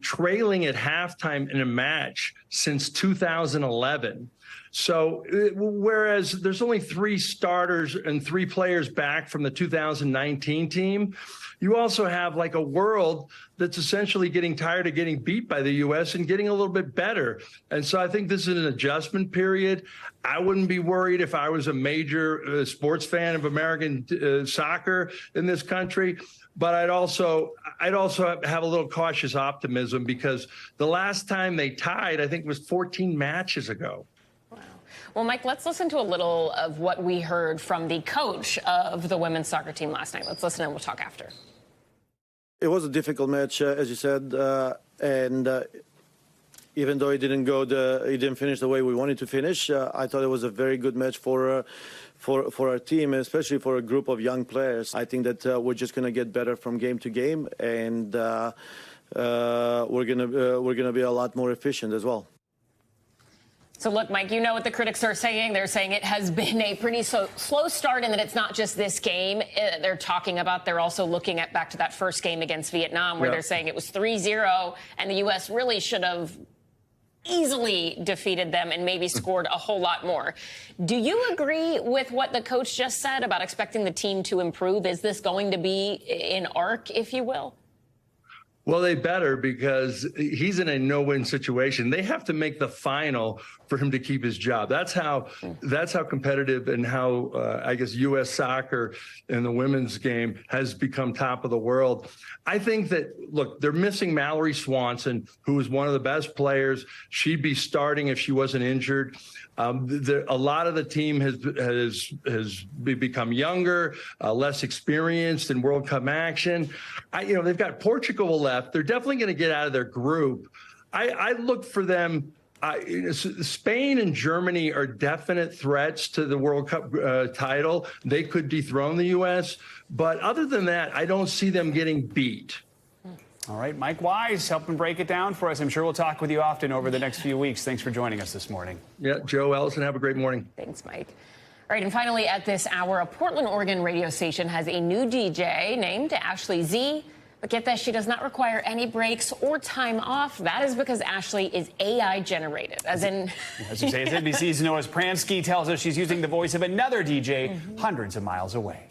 trailing at halftime in a match since 2011. So whereas there's only 3 starters and 3 players back from the 2019 team, you also have like a world that's essentially getting tired of getting beat by the U.S. and getting a little bit better. And so I think this is an adjustment period. I wouldn't be worried if I was a major sports fan of American soccer in this country. But I'd also have a little cautious optimism because the last time they tied, I think, was 14 matches ago. Well, Mike, let's listen to a little of what we heard from the coach of the women's soccer team last night. Let's listen and we'll talk after. It was a difficult match, as you said, and even though it didn't finish the way we wanted to finish, I thought it was a very good match for our team, especially for a group of young players. I think that we're just going to get better from game to game, and we're gonna be a lot more efficient as well. So look, Mike, you know what the critics are saying. They're saying it has been a pretty slow start and that it's not just this game. They're also looking back to that first game against Vietnam where they're saying it was 3-0 and the U.S. really should have easily defeated them and maybe scored a whole lot more. Do you agree with what the coach just said about expecting the team to improve? Is this going to be an arc, if you will? Well, they better, because he's in a no-win situation. They have to make the final for him to keep his job. That's how competitive and how I guess U.S. soccer in the women's game has become top of the world. I think that, look, they're missing Mallory Swanson, who was one of the best players. She'd be starting if she wasn't injured. A lot of the team has become younger, less experienced in World Cup action. They've got Portugal left. They're definitely going to get out of their group. I look for them. Spain and Germany are definite threats to the World Cup title. They could dethrone the U.S. But other than that, I don't see them getting beat. All right, Mike Wise, helping break it down for us. I'm sure we'll talk with you often over the next few weeks. Thanks for joining us this morning. Yeah, Joe, Ellison, have a great morning. Thanks, Mike. All right, and finally at this hour, a Portland, Oregon radio station has a new DJ named Ashley Z. But get this, she does not require any breaks or time off. That is because Ashley is AI generated, as you say, as NBC's Noah Pransky tells us, she's using the voice of another DJ hundreds of miles away.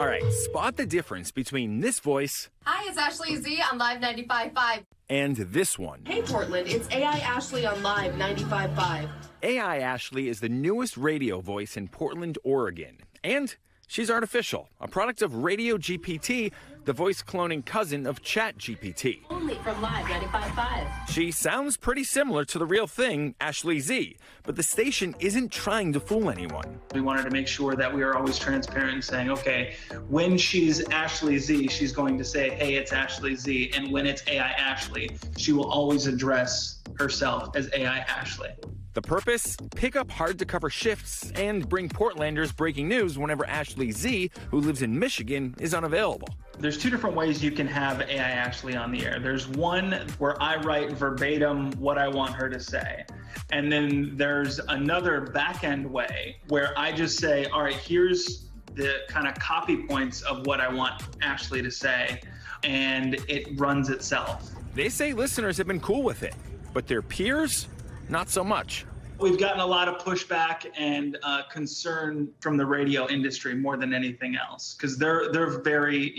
All right, spot the difference between this voice. Hi, it's Ashley Z on Live 95.5. And this one. Hey, Portland, it's AI Ashley on Live 95.5. AI Ashley is the newest radio voice in Portland, Oregon. And she's artificial, a product of Radio GPT, the voice cloning cousin of Chat GPT. Only from Live 95.5. She sounds pretty similar to the real thing, Ashley Z, but the station isn't trying to fool anyone. We wanted to make sure that we were always transparent, saying, okay, when she's Ashley Z, she's going to say, hey, it's Ashley Z. And when it's AI Ashley, she will always address herself as AI Ashley. The purpose? Pick up hard-to-cover shifts and bring Portlanders breaking news whenever Ashley Z, who lives in Michigan, is unavailable. There's 2 different ways you can have AI Ashley on the air. There's one where I write verbatim what I want her to say. And then there's another back-end way where I just say, all right, here's the kind of copy points of what I want Ashley to say, and it runs itself. They say listeners have been cool with it, but their peers? Not so much. We've gotten a lot of pushback and concern from the radio industry more than anything else, because they're very,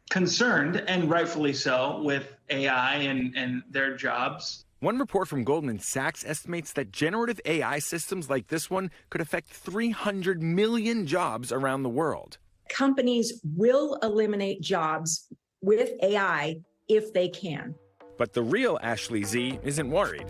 concerned, and rightfully so, with AI and their jobs. One report from Goldman Sachs estimates that generative AI systems like this one could affect 300 million jobs around the world. Companies will eliminate jobs with AI if they can. But the real Ashley Z isn't worried.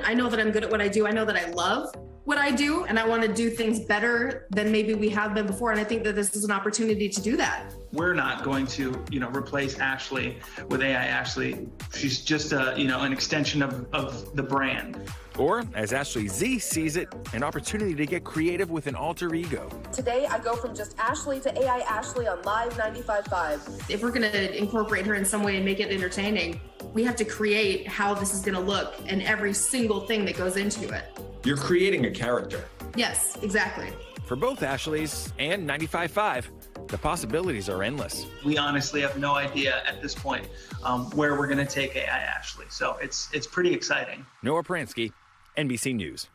I know that I'm good at what I do. I know that I love what I do, and I want to do things better than maybe we have been before. And I think that this is an opportunity to do that. We're not going to, replace Ashley with AI Ashley. She's just an extension of the brand. Or, as Ashley Z sees it, an opportunity to get creative with an alter ego. Today, I go from just Ashley to AI Ashley on Live 95.5. If we're going to incorporate her in some way and make it entertaining, we have to create how this is going to look and every single thing that goes into it. You're creating a character. Yes, exactly. For both Ashleys and 95.5, the possibilities are endless. We honestly have no idea at this point where we're going to take AI Ashley. So it's pretty exciting. Noah Pransky, NBC News.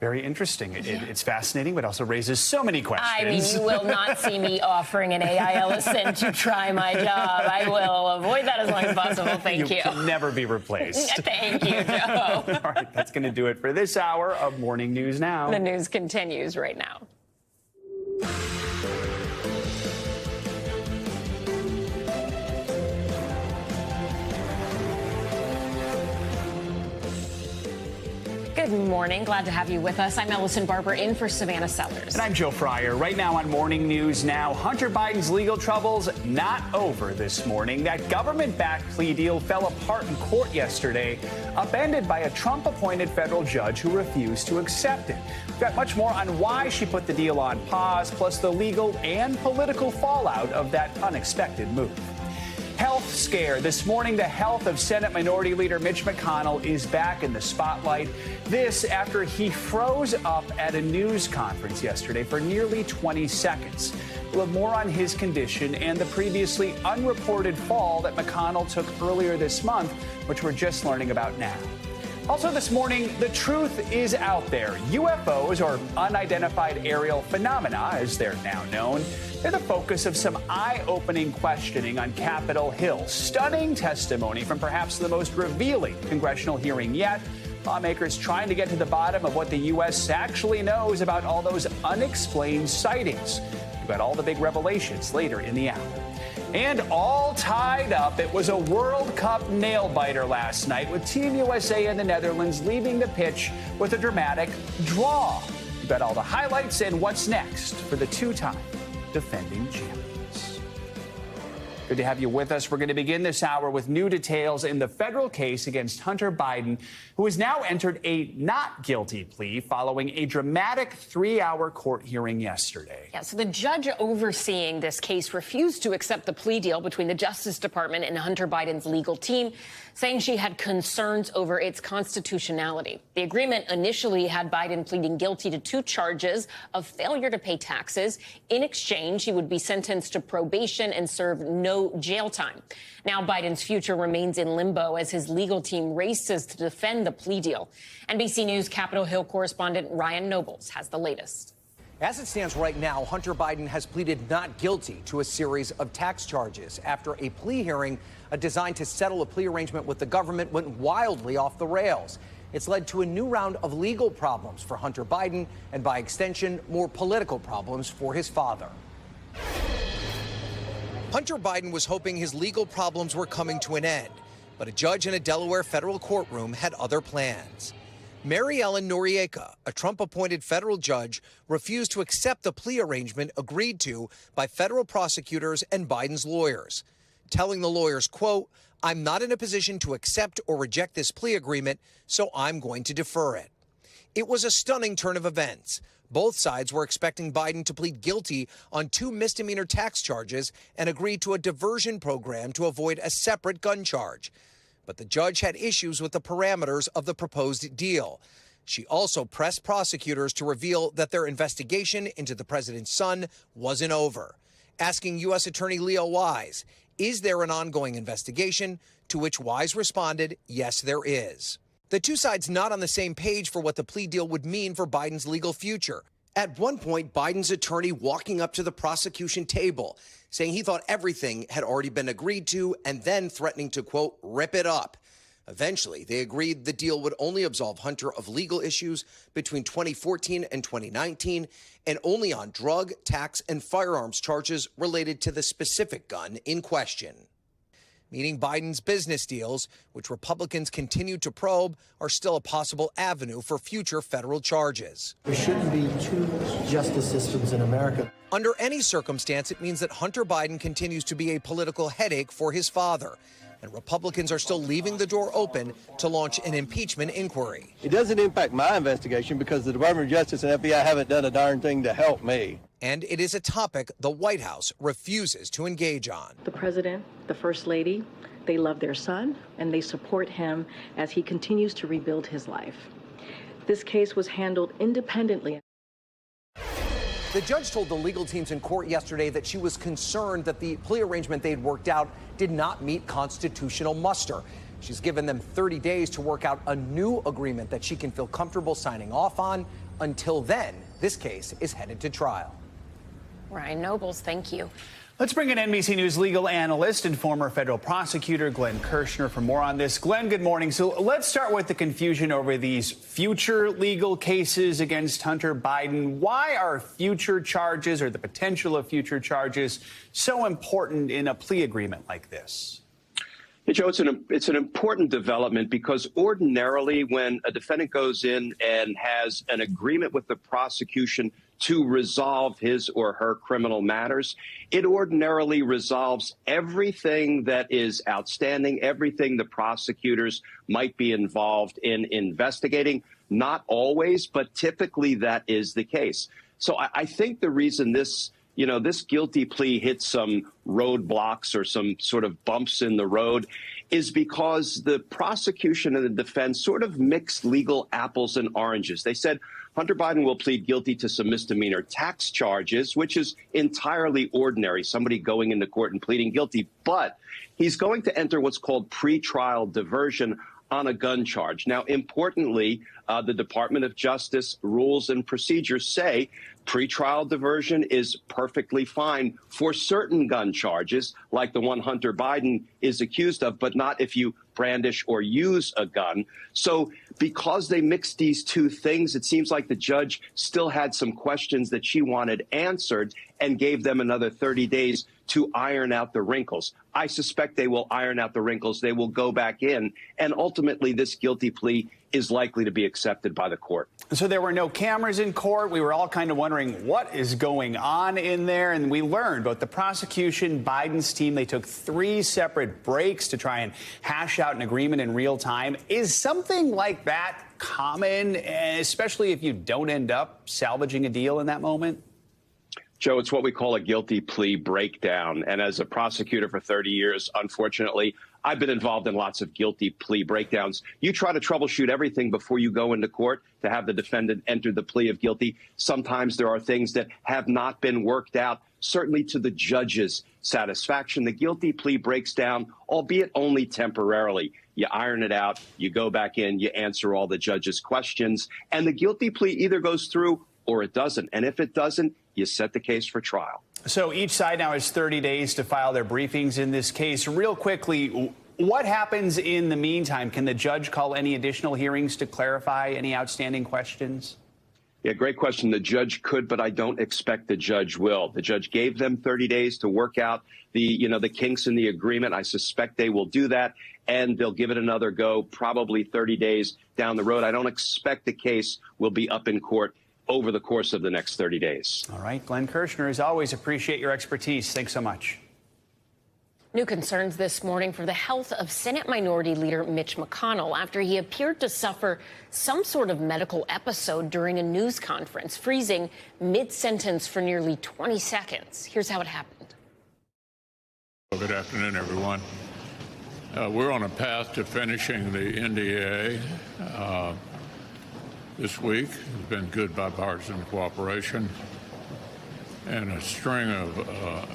Very interesting. It's fascinating, but also raises so many questions. I mean, you will not see me offering an AI Ellison to try my job. I will avoid that as long as possible. Thank you. You can never be replaced. Thank you, Joe. All right, that's going to do it for this hour of Morning News Now. The news continues right now. Good morning. Glad to have you with us. I'm Ellison Barber in for Savannah Sellers. And I'm Joe Fryer. Right now on Morning News Now, Hunter Biden's legal troubles not over this morning. That government-backed plea deal fell apart in court yesterday, upended by a Trump-appointed federal judge who refused to accept it. We've got much more on why she put the deal on pause, plus the legal and political fallout of that unexpected move. Health scare. This morning, the health of Senate Minority Leader Mitch McConnell is back in the spotlight. This after he froze up at a news conference yesterday for nearly 20 seconds. We'll have more on his condition and the previously unreported fall that McConnell took earlier this month, which we're just learning about now. Also this morning, the truth is out there. UFOs, or unidentified aerial phenomena, as they're now known, they're the focus of some eye-opening questioning on Capitol Hill. Stunning testimony from perhaps the most revealing congressional hearing yet. Lawmakers trying to get to the bottom of what the U.S. actually knows about all those unexplained sightings. We've got all the big revelations later in the hour. And all tied up, it was a World Cup nail-biter last night with Team USA and the Netherlands leaving the pitch with a dramatic draw. We've got all the highlights and what's next for the two-time defending champions. Good to have you with us. We're going to begin this hour with new details in the federal case against Hunter Biden, who has now entered a not guilty plea following a dramatic 3-hour court hearing yesterday. Yeah, so the judge overseeing this case refused to accept the plea deal between the Justice Department and Hunter Biden's legal team, saying she had concerns over its constitutionality. The agreement initially had Biden pleading guilty to 2 charges of failure to pay taxes. In exchange, he would be sentenced to probation and serve no jail time. Now Biden's future remains in limbo as his legal team races to defend the plea deal. NBC News Capitol Hill correspondent Ryan Nobles has the latest. As it stands right now, Hunter Biden has pleaded not guilty to a series of tax charges after a plea hearing designed to settle a plea arrangement with the government went wildly off the rails. It's led to a new round of legal problems for Hunter Biden and, by extension, more political problems for his father. Hunter Biden was hoping his legal problems were coming to an end, but a judge in a Delaware federal courtroom had other plans. Mary Ellen Noriega, a Trump-appointed federal judge, refused to accept the plea arrangement agreed to by federal prosecutors and Biden's lawyers, telling the lawyers, quote, "I'm not in a position to accept or reject this plea agreement, so I'm going to defer it." It was a stunning turn of events. Both sides were expecting Biden to plead guilty on 2 misdemeanor tax charges and agree to a diversion program to avoid a separate gun charge. But the judge had issues with the parameters of the proposed deal. She also pressed prosecutors to reveal that their investigation into the president's son wasn't over, asking U.S. Attorney Leo Wise, "Is there an ongoing investigation?" To which Wise responded, "Yes, there is." The two sides not on the same page for what the plea deal would mean for Biden's legal future. At one point, Biden's attorney walking up to the prosecution table, saying he thought everything had already been agreed to, and then threatening to, quote, "rip it up." Eventually, they agreed the deal would only absolve Hunter of legal issues between 2014 and 2019, and only on drug, tax, and firearms charges related to the specific gun in question. meaning Biden's business deals, which Republicans continue to probe, are still a possible avenue for future federal charges. There shouldn't be two justice systems in America. Under any circumstance, it means that Hunter Biden continues to be a political headache for his father, and Republicans are still leaving the door open to launch an impeachment inquiry. It doesn't impact my investigation because the Department of Justice and FBI haven't done a darn thing to help me. And it is a topic the White House refuses to engage on. The president, the first lady, they love their son, and they support him as he continues to rebuild his life. This case was handled independently. The judge told the legal teams in court yesterday that she was concerned that the plea arrangement they'd worked out did not meet constitutional muster. She's given them 30 days to work out a new agreement that she can feel comfortable signing off on. Until then, this case is headed to trial. Ryan Nobles, thank you. Let's bring in NBC News legal analyst and former federal prosecutor Glenn Kirshner for more on this. Glenn, good morning. So let's start with the confusion over these future legal cases against Hunter Biden. Why are future charges or the potential of future charges so important in a plea agreement like this? Hey, Joe, it's an important development because ordinarily when a defendant goes in and has an agreement with the prosecution to resolve his or her criminal matters, it ordinarily resolves everything that is outstanding, everything the prosecutors might be involved in investigating. Not always, but typically that is the case. So I think the reason this guilty plea hit some roadblocks or some sort of bumps in the road is because the prosecution and the defense sort of mixed legal apples and oranges. They said Hunter Biden will plead guilty to some misdemeanor tax charges, which is entirely ordinary, somebody going into court and pleading guilty. But he's going to enter what's called pretrial diversion on a gun charge. Now, importantly, the Department of Justice rules and procedures say pretrial diversion is perfectly fine for certain gun charges, like the one Hunter Biden is accused of, but not if you brandish or use a gun. So because they mixed these two things, it seems like the judge still had some questions that she wanted answered and gave them another 30 days to iron out the wrinkles. I suspect they will iron out the wrinkles. They will go back in. And ultimately, this guilty plea is likely to be accepted by the court. So there were no cameras in court. We were all kind of wondering what is going on in there. And we learned both the prosecution, Biden's team, they took 3 separate breaks to try and hash out an agreement in real time. Is something like that common, especially if you don't end up salvaging a deal in that moment? Joe, it's what we call a guilty plea breakdown. And as a prosecutor for 30 years, unfortunately, I've been involved in lots of guilty plea breakdowns. You try to troubleshoot everything before you go into court to have the defendant enter the plea of guilty. Sometimes there are things that have not been worked out, certainly to the judge's satisfaction. The guilty plea breaks down, albeit only temporarily. You iron it out, you go back in, you answer all the judge's questions, and the guilty plea either goes through or it doesn't. And if it doesn't, you set the case for trial. So each side now has 30 days to file their briefings in this case. Real quickly, what happens in the meantime? Can the judge call any additional hearings to clarify any outstanding questions? Yeah, great question. The judge could, but I don't expect the judge will. The judge gave them 30 days to work out the kinks in the agreement. I suspect they will do that, and they'll give it another go, probably 30 days down the road. I don't expect the case will be up in court over the course of the next 30 days. All right. Glenn Kirshner, as always, appreciate your expertise. Thanks so much. New concerns this morning for the health of Senate Minority Leader Mitch McConnell after he appeared to suffer some sort of medical episode during a news conference, freezing mid-sentence for nearly 20 seconds. Here's how it happened. Well, good afternoon, everyone. We're on a path to finishing the NDA. This week has been good bipartisan cooperation and a string of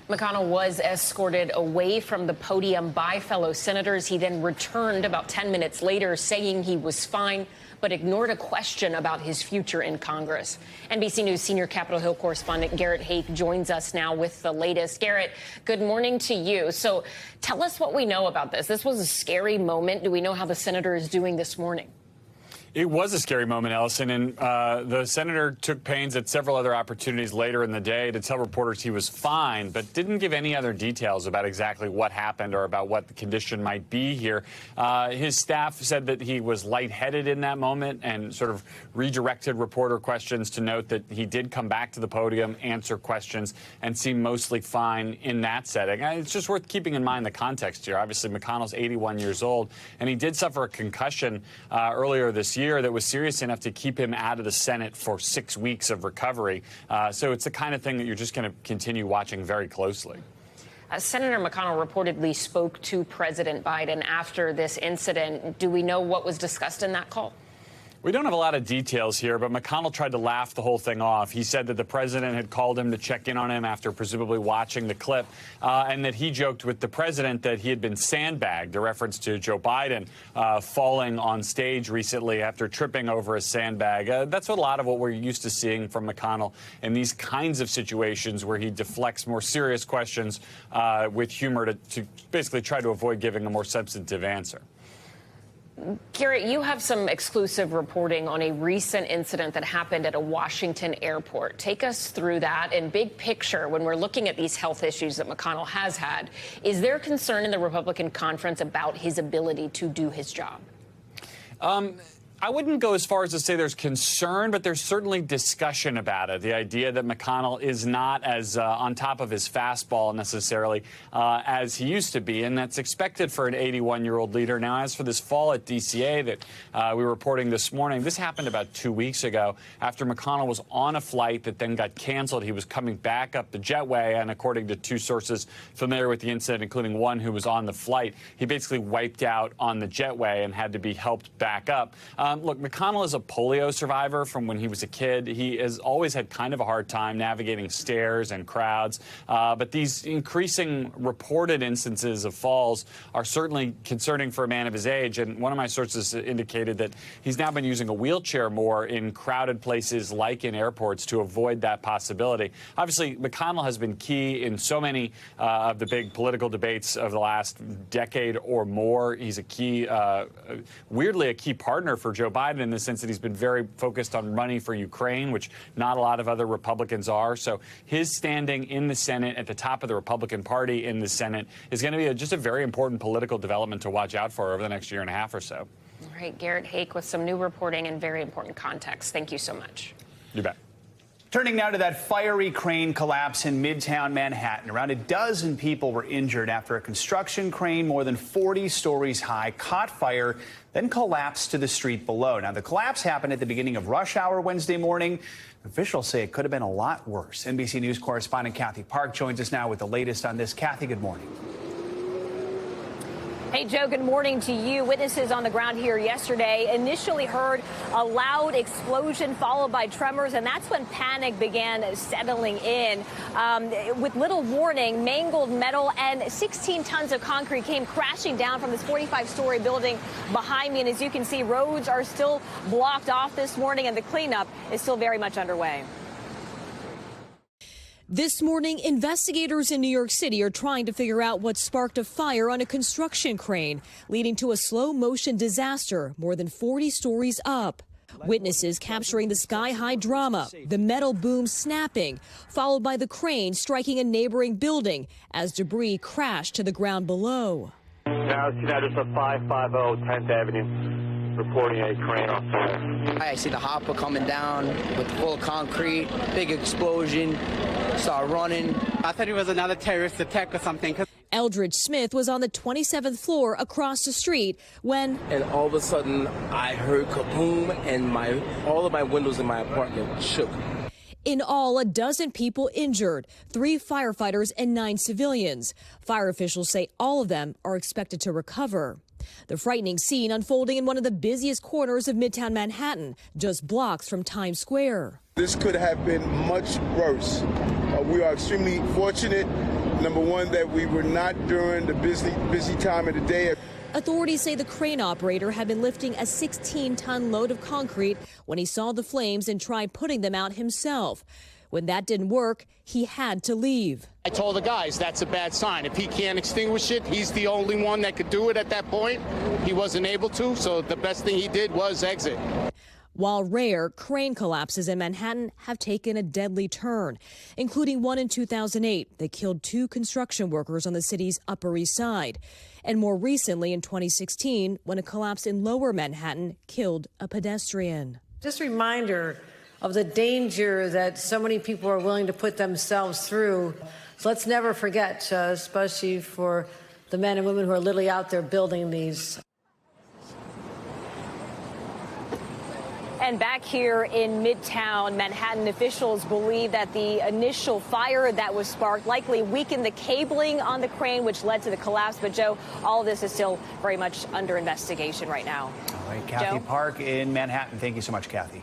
McConnell was escorted away from the podium by fellow senators. He then returned about 10 minutes later saying he was fine, but ignored a question about his future in Congress. NBC News senior Capitol Hill correspondent Garrett Haake joins us now with the latest. Garrett, good morning to you. So tell us what we know about this. This was a scary moment. Do we know how the senator is doing this morning? It was a scary moment, Ellison, and the senator took pains at several other opportunities later in the day to tell reporters he was fine, but didn't give any other details about exactly what happened or about what the condition might be here. His staff said that he was lightheaded in that moment and sort of redirected reporter questions to note that he did come back to the podium, answer questions, and seemed mostly fine in that setting. It's just worth keeping in mind the context here. Obviously, McConnell's 81 years old, and he did suffer a concussion earlier this year that was serious enough to keep him out of the Senate for 6 weeks of recovery. So it's the kind of thing that you're just going to continue watching very closely. Senator McConnell reportedly spoke to President Biden after this incident. Do we know what was discussed in that call? We don't have a lot of details here, but McConnell tried to laugh the whole thing off. He said that the president had called him to check in on him after presumably watching the clip, and that he joked with the president that he had been sandbagged, a reference to Joe Biden falling on stage recently after tripping over a sandbag. That's a lot of what we're used to seeing from McConnell in these kinds of situations where he deflects more serious questions with humor to basically try to avoid giving a more substantive answer. Garrett, you have some exclusive reporting on a recent incident that happened at a Washington airport. Take us through that. And big picture, when we're looking at these health issues that McConnell has had, is there concern in the Republican conference about his ability to do his job? I wouldn't go as far as to say there's concern, but there's certainly discussion about it. The idea that McConnell is not as on top of his fastball necessarily as he used to be, and that's expected for an 81-year-old leader. Now, as for this fall at DCA that we were reporting this morning, this happened about 2 weeks ago after McConnell was on a flight that then got canceled. He was coming back up the jetway, and according to two sources familiar with the incident, including one who was on the flight, he basically wiped out on the jetway and had to be helped back up. Look, McConnell is a polio survivor from when he was a kid. He has always had kind of a hard time navigating stairs and crowds. But these increasing reported instances of falls are certainly concerning for a man of his age. And one of my sources indicated that he's now been using a wheelchair more in crowded places like in airports to avoid that possibility. Obviously, McConnell has been key in so many of the big political debates of the last decade or more. He's a key, weirdly, a key partner for Joe Biden in the sense that he's been very focused on money for Ukraine, which not a lot of other Republicans are. So his standing in the Senate at the top of the Republican Party in the Senate is going to be just a very important political development to watch out for over the next year and a half or so. All right, Garrett Hake with some new reporting and very important context. Thank you so much. You bet. Turning now to that fiery crane collapse in Midtown Manhattan. Around a dozen people were injured after a construction crane more than 40 stories high caught fire, then collapsed to the street below. Now, the collapse happened at the beginning of rush hour Wednesday morning. Officials say it could have been a lot worse. NBC News correspondent Kathy Park joins us now with the latest on this. Kathy, good morning. Hey, Joe, good morning to you. Witnesses on the ground here yesterday initially heard a loud explosion followed by tremors, and that's when panic began settling in. With little warning, mangled metal and 16 tons of concrete came crashing down from this 45-story building behind me. And as you can see, roads are still blocked off this morning, and the cleanup is still very much underway. This morning, investigators in New York City are trying to figure out what sparked a fire on a construction crane, leading to a slow-motion disaster more than 40 stories up. Witnesses capturing the sky-high drama, the metal boom snapping, followed by the crane striking a neighboring building as debris crashed to the ground below. Now, Sinead, it's a 550 10th Avenue. Reporting a crane on fire. I see the hopper coming down with full concrete, big explosion, started running. I thought it was another terrorist attack or something. Eldridge Smith was on the 27th floor across the street when... And all of a sudden, I heard kaboom, and all of my windows in my apartment shook. In all, a dozen people injured, 3 firefighters and 9 civilians. Fire officials say all of them are expected to recover. The frightening scene unfolding in one of the busiest corners of Midtown Manhattan, just blocks from Times Square. This could have been much worse. We are extremely fortunate, number one, that we were not during the busy time of the day. Authorities say the crane operator had been lifting a 16-ton load of concrete when he saw the flames and tried putting them out himself. When that didn't work, he had to leave. I told the guys that's a bad sign. If he can't extinguish it, he's the only one that could do it at that point. He wasn't able to, so the best thing he did was exit. While rare, crane collapses in Manhattan have taken a deadly turn, including one in 2008 that killed 2 construction workers on the city's Upper East Side. And more recently in 2016, when a collapse in Lower Manhattan killed a pedestrian. Just a reminder of the danger that so many people are willing to put themselves through. So let's never forget, especially for the men and women who are literally out there building these. And back here in Midtown Manhattan, officials believe that the initial fire that was sparked likely weakened the cabling on the crane, which led to the collapse. But, Joe, all of this is still very much under investigation right now. All right, Kathy Park in Manhattan. Thank you so much, Kathy.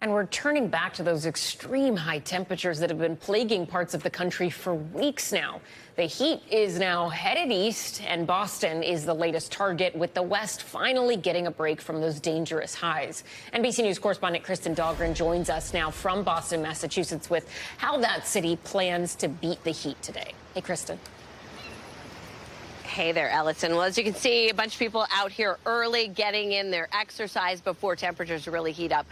And we're turning back to those extreme high temperatures that have been plaguing parts of the country for weeks now. The heat is now headed east, and Boston is the latest target, with the West finally getting a break from those dangerous highs. NBC News correspondent Kristen Dahlgren joins us now from Boston, Massachusetts, with how that city plans to beat the heat today. Hey, Kristen. Hey there, Ellison. Well, as you can see, a bunch of people out here early getting in their exercise before temperatures really heat up.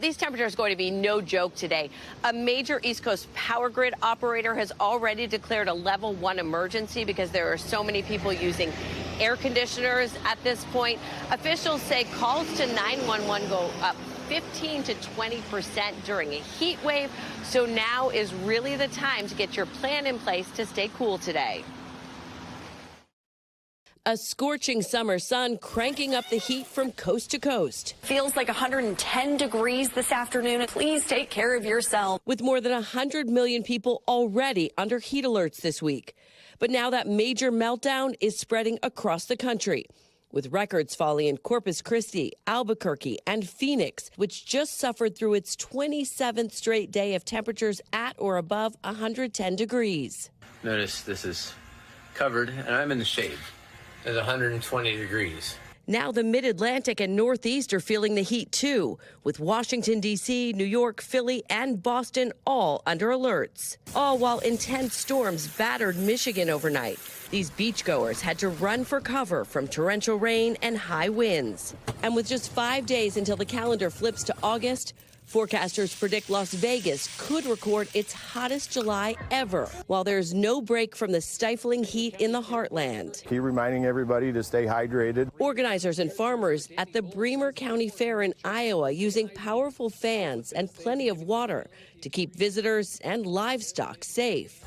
These temperatures are going to be no joke today. A major East Coast power grid operator has already declared a level 1 emergency because there are so many people using air conditioners at this point. Officials say calls to 911 go up 15 to 20% during a heat wave. So now is really the time to get your plan in place to stay cool today. A scorching summer sun cranking up the heat from coast to coast. Feels like 110 degrees this afternoon. Please take care of yourself. With more than 100 million people already under heat alerts this week. But now that major meltdown is spreading across the country, with records falling in Corpus Christi, Albuquerque, and Phoenix, which just suffered through its 27th straight day of temperatures at or above 110 degrees. Notice this is covered, and I'm in the shade. It's 120 degrees. Now the mid-Atlantic and Northeast are feeling the heat too, with Washington, D.C., New York, Philly, and Boston all under alerts. All while intense storms battered Michigan overnight. These beachgoers had to run for cover from torrential rain and high winds. And with just 5 days until the calendar flips to August, forecasters predict Las Vegas could record its hottest July ever, while there's no break from the stifling heat in the heartland. Keep reminding everybody to stay hydrated. Organizers and farmers at the Bremer County Fair in Iowa using powerful fans and plenty of water to keep visitors and livestock safe.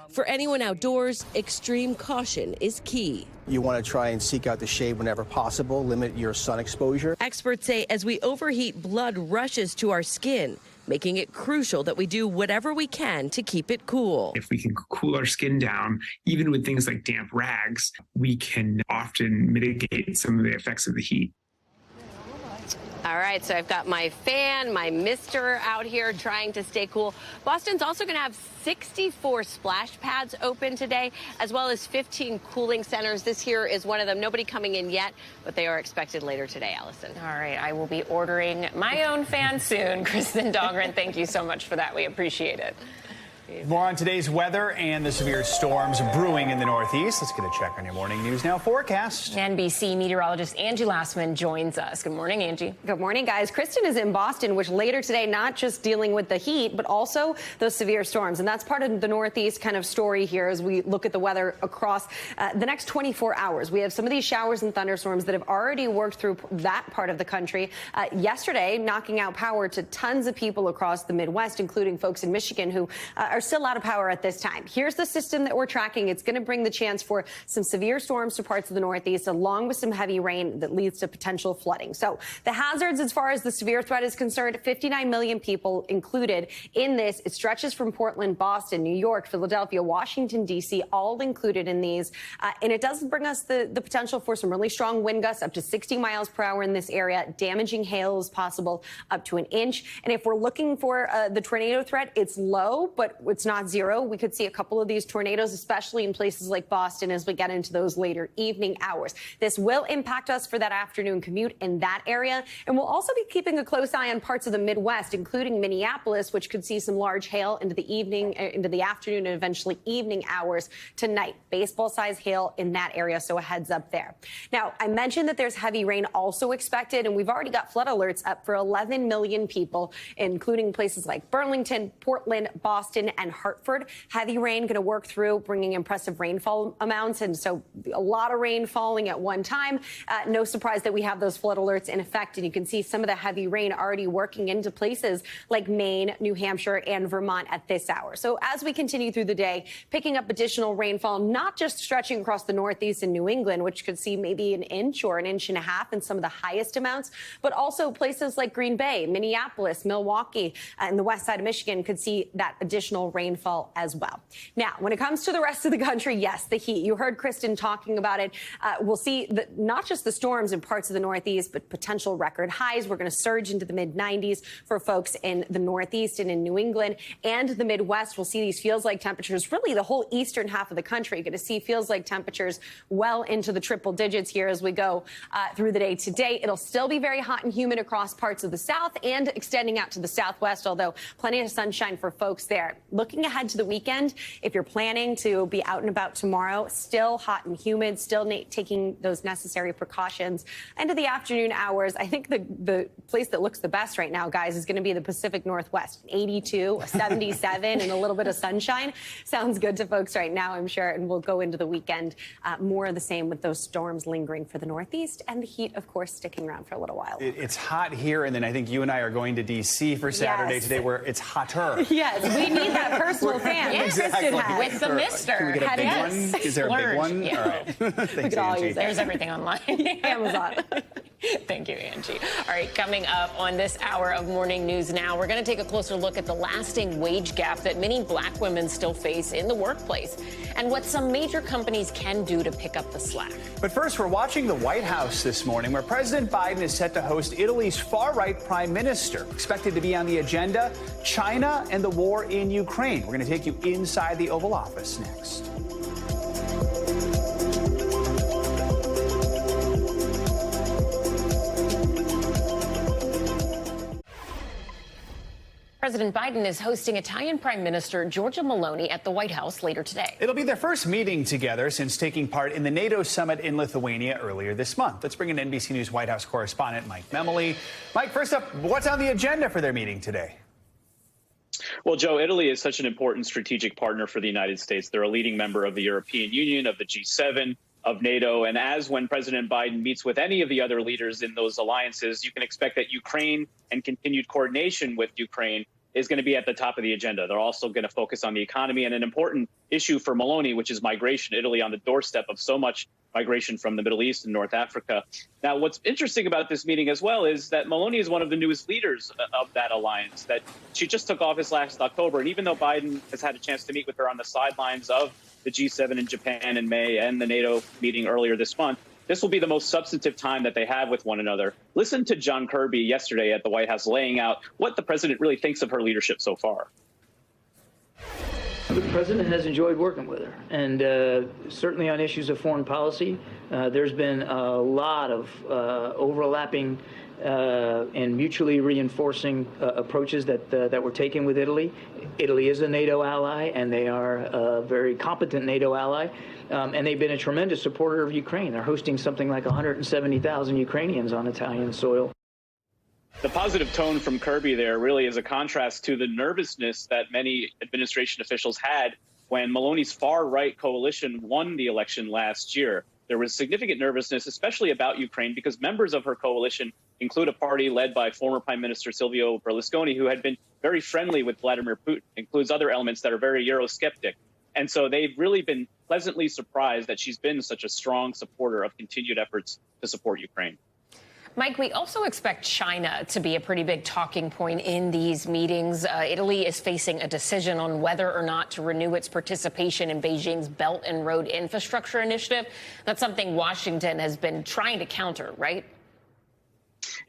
For anyone outdoors, extreme caution is key. You want to try and seek out the shade whenever possible, limit your sun exposure. Experts say as we overheat, blood rushes to our skin, making it crucial that we do whatever we can to keep it cool. If we can cool our skin down, even with things like damp rags, we can often mitigate some of the effects of the heat. All right, so I've got my fan, my mister out here trying to stay cool. Boston's also going to have 64 splash pads open today, as well as 15 cooling centers. This here is one of them. Nobody coming in yet, but they are expected later today, Allison. All right, I will be ordering my own fan soon. Kristen Dahlgren, thank you so much for that. We appreciate it. More on today's weather and the severe storms brewing in the Northeast. Let's get a check on your morning News Now forecast. NBC meteorologist Angie Lassman joins us. Good morning, Angie. Good morning, guys. Kristen is in Boston, which later today, not just dealing with the heat, but also those severe storms. And that's part of the Northeast kind of story here as we look at the weather across the next 24 hours. We have some of these showers and thunderstorms that have already worked through that part of the country. Yesterday, knocking out power to tons of people across the Midwest, including folks in Michigan who are still out of power at this time. Here's the system that we're tracking. It's going to bring the chance for some severe storms to parts of the Northeast, along with some heavy rain that leads to potential flooding. So the hazards, as far as the severe threat is concerned, 59 million people included in this. It stretches from Portland, Boston, New York, Philadelphia, Washington, D.C., all included in these. And it does bring us the potential for some really strong wind gusts up to 60 miles per hour in this area. Damaging hail is possible up to an inch. And if we're looking for the tornado threat, it's low, but it's not zero. We could see a couple of these tornadoes, especially in places like Boston, as we get into those later evening hours. This will impact us for that afternoon commute in that area. And we'll also be keeping a close eye on parts of the Midwest, including Minneapolis, which could see some large hail into the evening, into the afternoon and eventually evening hours tonight. Baseball-sized hail in that area, so a heads up there. Now, I mentioned that there's heavy rain also expected, and we've already got flood alerts up for 11 million people, including places like Burlington, Portland, Boston, and Hartford. Heavy rain going to work through, bringing impressive rainfall amounts, and so a lot of rain falling at one time. No surprise that we have those flood alerts in effect, and you can see some of the heavy rain already working into places like Maine, New Hampshire, and Vermont at this hour. So as we continue through the day, picking up additional rainfall, not just stretching across the Northeast and New England, which could see maybe an inch or an inch and a half in some of the highest amounts, but also places like Green Bay, Minneapolis, Milwaukee, and the west side of Michigan could see that additional rainfall as well. Now, when it comes to the rest of the country, yes, the heat. You heard Kristen talking about it. We'll see not just the storms in parts of the Northeast, but potential record highs. We're going to surge into the mid-90s for folks in the Northeast and in New England and the Midwest. We'll see these feels-like temperatures, really the whole eastern half of the country. Going to see feels-like temperatures well into the triple digits here as we go through the day today. It'll still be very hot and humid across parts of the south and extending out to the southwest, although plenty of sunshine for folks there. Looking ahead to the weekend, if you're planning to be out and about tomorrow, still hot and humid, still taking those necessary precautions. Into the afternoon hours, I think the place that looks the best right now, guys, is going to be the Pacific Northwest. 82, 77, and a little bit of sunshine. Sounds good to folks right now, I'm sure, and we'll go into the weekend more of the same with those storms lingering for the Northeast and the heat, of course, sticking around for a little while. It's hot here, and then I think you and I are going to D.C. for Saturday today, where it's hotter. Yes, we need that personal fan. Yes, Kristen has. with the mister. Can we get a big one? Is there a big one? Yeah. All right. Thanks, We could all Angie. use it. There's everything online. Amazon. Thank you, Angie. All right, coming up on this hour of Morning News Now, we're going to take a closer look at the lasting wage gap that many black women still face in the workplace and what some major companies can do to pick up the slack. But first, we're watching the White House this morning, where President Biden is set to host Italy's far-right prime minister. Expected to be on the agenda, China and the war in Ukraine. We're going to take you inside the Oval Office next. President Biden is hosting Italian Prime Minister Giorgia Meloni at the White House later today. It'll be their first meeting together since taking part in the NATO summit in Lithuania earlier this month. Let's bring in NBC News White House correspondent Mike Memoli. Mike, first up, what's on the agenda for their meeting today? Well, Joe, Italy is such an important strategic partner for the United States. They're a leading member of the European Union, of the G7, of NATO. And as when President Biden meets with any of the other leaders in those alliances, you can expect that Ukraine and continued coordination with Ukraine is going to be at the top of the agenda. They're also going to focus on the economy and an important issue for Meloni, which is migration. Italy on the doorstep of so much migration from the Middle East and North Africa. Now, what's interesting about this meeting as well is that Meloni is one of the newest leaders of that alliance, that she just took office last October. And even though Biden has had a chance to meet with her on the sidelines of the G7 in Japan in May and the NATO meeting earlier this month, this will be the most substantive time that they have with one another. Listen to John Kirby yesterday at the White House laying out what the president really thinks of her leadership so far. The president has enjoyed working with her, and certainly on issues of foreign policy, there's been a lot of overlapping and mutually reinforcing approaches that were taken with Italy. Italy is a NATO ally, and they are a very competent NATO ally, and they've been a tremendous supporter of Ukraine. They're hosting something like 170,000 Ukrainians on Italian soil. The positive tone from Kirby there really is a contrast to the nervousness that many administration officials had when Meloni's far-right coalition won the election last year. There was significant nervousness, especially about Ukraine, because members of her coalition include a party led by former Prime Minister Silvio Berlusconi, who had been very friendly with Vladimir Putin, includes other elements that are very Eurosceptic. And so they've really been pleasantly surprised that she's been such a strong supporter of continued efforts to support Ukraine. Mike, we also expect China to be a pretty big talking point in these meetings. Italy is facing a decision on whether or not to renew its participation in Beijing's Belt and Road Infrastructure Initiative. That's something Washington has been trying to counter, right?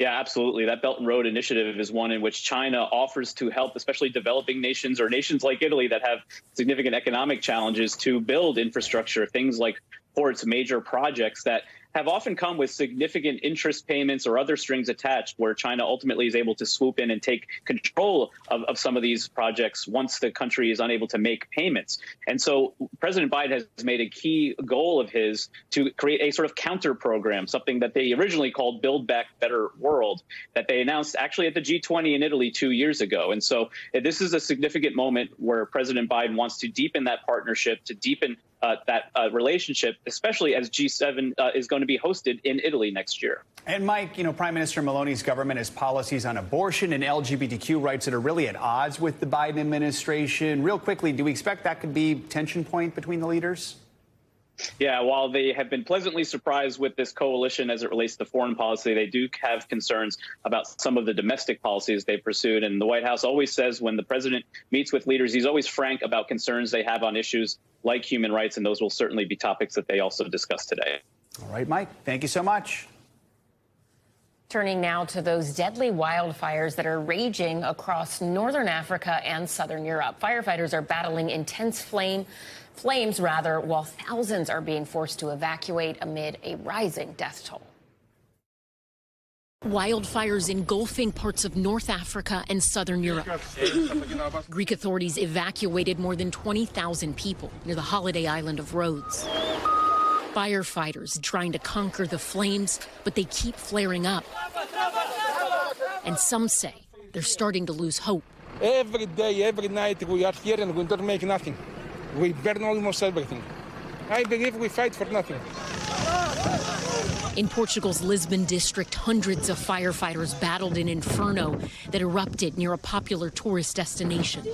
Yeah, absolutely. That Belt and Road Initiative is one in which China offers to help, especially developing nations or nations like Italy that have significant economic challenges, to build infrastructure, things like ports, major projects that have often come with significant interest payments or other strings attached, where China ultimately is able to swoop in and take control of some of these projects once the country is unable to make payments. And so President Biden has made a key goal of his to create a sort of counter program, something that they originally called Build Back Better World, that they announced actually at the G20 in Italy 2 years ago. And so this is a significant moment where President Biden wants to deepen that partnership, to deepen that relationship, especially as G7 is going to be hosted in Italy next year. And Mike, Prime Minister Meloni's government has policies on abortion and LGBTQ rights that are really at odds with the Biden administration. Real quickly, do we expect that could be a tension point between the leaders? Yeah, while they have been pleasantly surprised with this coalition as it relates to foreign policy, they do have concerns about some of the domestic policies they pursued. And the White House always says when the president meets with leaders, he's always frank about concerns they have on issues like human rights. And those will certainly be topics that they also discuss today. All right, Mike, thank you so much. Turning now to those deadly wildfires that are raging across northern Africa and southern Europe. Firefighters are battling intense flames, while thousands are being forced to evacuate amid a rising death toll. Wildfires engulfing parts of North Africa and southern Europe. Greek authorities evacuated more than 20,000 people near the holiday island of Rhodes. Firefighters trying to conquer the flames, but they keep flaring up. And some say they're starting to lose hope. Every day, every night we are here and we don't make nothing. We burn almost everything. I believe we fight for nothing. In Portugal's Lisbon district, hundreds of firefighters battled an inferno that erupted near a popular tourist destination.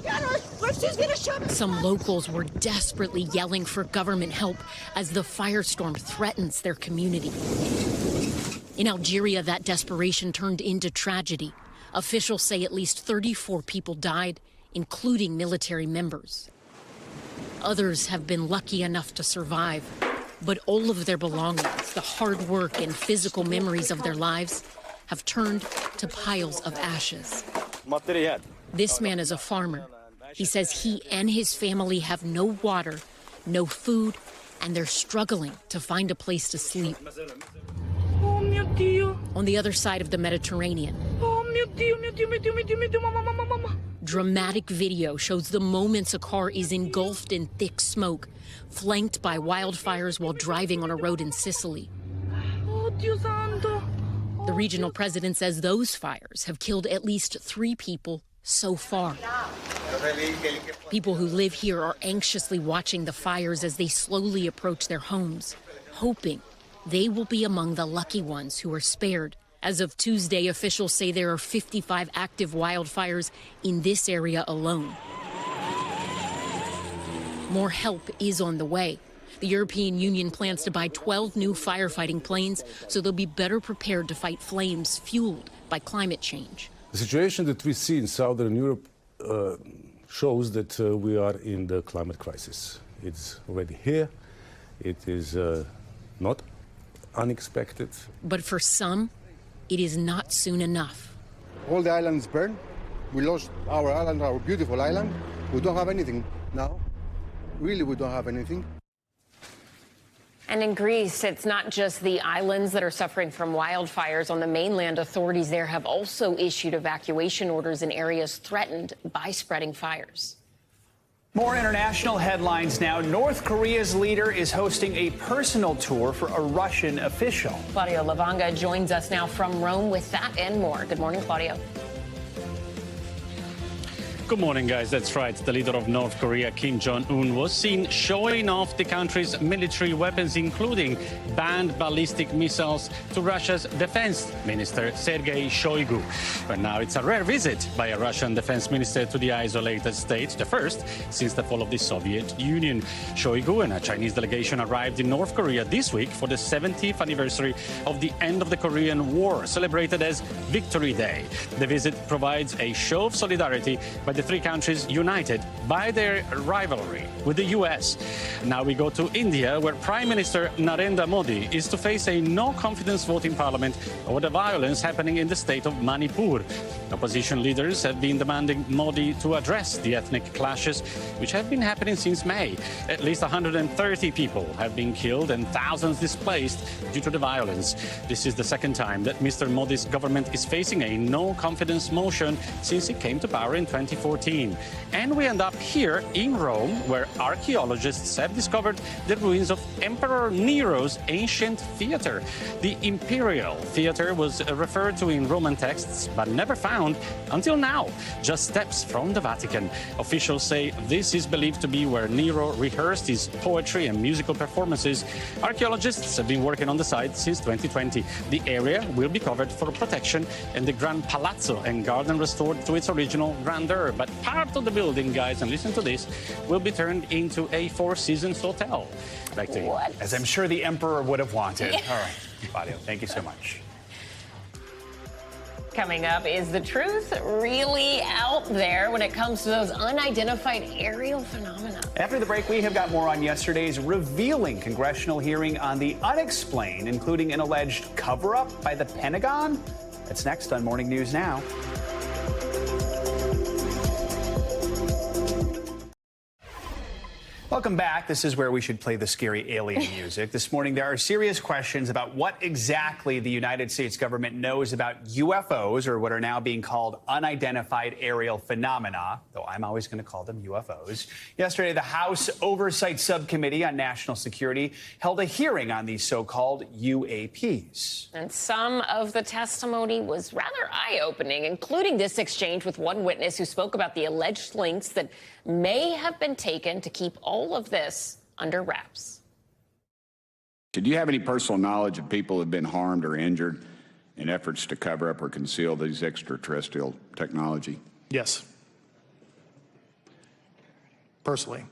Some locals were desperately yelling for government help as the firestorm threatens their community. In Algeria, that desperation turned into tragedy. Officials say at least 34 people died, including military members. Others have been lucky enough to survive, but all of their belongings, the hard work and physical memories of their lives, have turned to piles of ashes. This man is a farmer. He says he and his family have no water, no food, and they're struggling to find a place to sleep. On the other side of the Mediterranean, dramatic video shows the moments a car is engulfed in thick smoke, flanked by wildfires while driving on a road in Sicily. The regional president says those fires have killed at least 3 people so far. People who live here are anxiously watching the fires as they slowly approach their homes, hoping they will be among the lucky ones who are spared. As of Tuesday, officials say there are 55 active wildfires in this area alone. More help is on the way. The European Union plans to buy 12 new firefighting planes so they'll be better prepared to fight flames fueled by climate change. The situation that we see in Southern Europe shows that we are in the climate crisis. It's already here. It is not unexpected. But for some, it is not soon enough. All the islands burn. We lost our island, our beautiful island. We don't have anything now. Really, we don't have anything. And in Greece, it's not just the islands that are suffering from wildfires. On the mainland, authorities there have also issued evacuation orders in areas threatened by spreading fires. More international headlines now. North Korea's leader is hosting a personal tour for a Russian official. Claudio Lavanga joins us now from Rome with that and more. Good morning, Claudio. Good morning, guys. That's right. The leader of North Korea, Kim Jong-un, was seen showing off the country's military weapons, including banned ballistic missiles, to Russia's defense minister, Sergei Shoigu. But now it's a rare visit by a Russian defense minister to the isolated state, the first since the fall of the Soviet Union. Shoigu and a Chinese delegation arrived in North Korea this week for the 70th anniversary of the end of the Korean War, celebrated as Victory Day. The visit provides a show of solidarity by the three countries united by their rivalry with the U.S. Now we go to India, where Prime Minister Narendra Modi is to face a no-confidence vote in Parliament over the violence happening in the state of Manipur. Opposition leaders have been demanding Modi to address the ethnic clashes, which have been happening since May. At least 130 people have been killed and thousands displaced due to the violence. This is the second time that Mr. Modi's government is facing a no-confidence motion since it came to power in 2014. And we end up here in Rome, where archaeologists have discovered the ruins of Emperor Nero's ancient theater. The Imperial Theater was referred to in Roman texts, but never found until now, just steps from the Vatican. Officials say this is believed to be where Nero rehearsed his poetry and musical performances. Archaeologists have been working on the site since 2020. The area will be covered for protection and the Grand Palazzo and garden restored to its original grandeur. But part of the building, guys, and listen to this, will be turned into a Four Seasons hotel. Back to you. As I'm sure the emperor would have wanted. Yeah. All right, Claudio, thank you so much. Coming up, is the truth really out there when it comes to those unidentified aerial phenomena? After the break, we have got more on yesterday's revealing congressional hearing on the unexplained, including an alleged cover-up by the Pentagon. That's next on Morning News Now. Welcome back. This is where we should play the scary alien music. This morning, there are serious questions about what exactly the United States government knows about UFOs, or what are now being called unidentified aerial phenomena, though I'm always going to call them UFOs. Yesterday, the House Oversight Subcommittee on National Security held a hearing on these so-called UAPs. And some of the testimony was rather eye-opening, including this exchange with one witness who spoke about the alleged links that may have been taken to keep all of this under wraps. Did you have any personal knowledge of people who have been harmed or injured in efforts to cover up or conceal these extraterrestrial technology? Yes. Personally.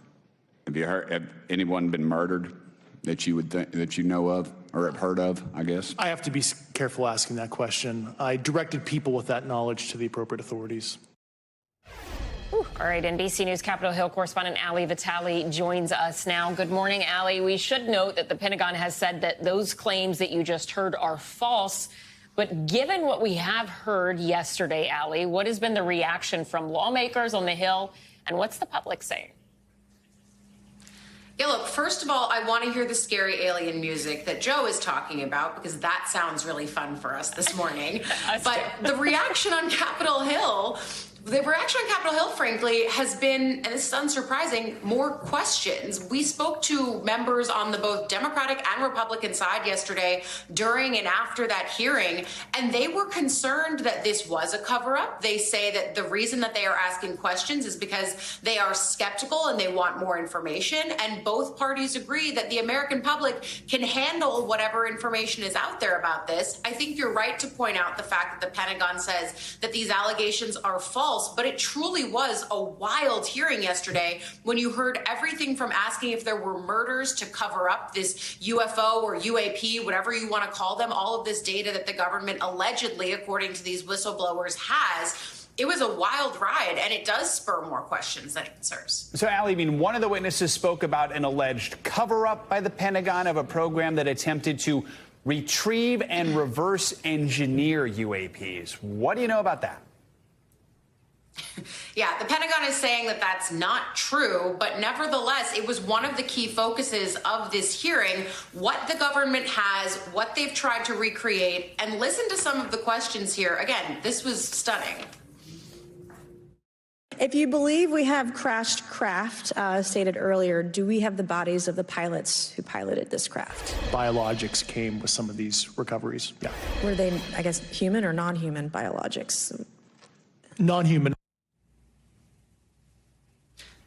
Have anyone been murdered that you would that you know of or have heard of, I guess? I have to be careful asking that question. I directed people with that knowledge to the appropriate authorities. All right, NBC News Capitol Hill correspondent Ali Vitale joins us now. Good morning, Ali. We should note that the Pentagon has said that those claims that you just heard are false. But given what we have heard yesterday, Ali, what has been the reaction from lawmakers on the Hill, and what's the public saying? Yeah, look, first of all, I want to hear the scary alien music that Joe is talking about, because that sounds really fun for us this morning. But the reaction on Capitol Hill, frankly, has been, and this is unsurprising, more questions. We spoke to members on the both Democratic and Republican side yesterday during and after that hearing, and they were concerned that this was a cover-up. They say that the reason that they are asking questions is because they are skeptical and they want more information, and both parties agree that the American public can handle whatever information is out there about this. I think you're right to point out the fact that the Pentagon says that these allegations are false, but it truly was a wild hearing yesterday when you heard everything from asking if there were murders to cover up this UFO or UAP, whatever you want to call them, all of this data that the government allegedly, according to these whistleblowers, has. It was a wild ride, and it does spur more questions than answers. So, Ali, I mean, one of the witnesses spoke about an alleged cover-up by the Pentagon of a program that attempted to retrieve and reverse engineer UAPs. What do you know about that? Yeah, the Pentagon is saying that that's not true, but nevertheless, it was one of the key focuses of this hearing, what the government has, what they've tried to recreate, and listen to some of the questions here. Again, this was stunning. If you believe we have crashed craft, stated earlier, do we have the bodies of the pilots who piloted this craft? Biologics came with some of these recoveries, yeah. Were they, I guess, human or non-human biologics? Non-human.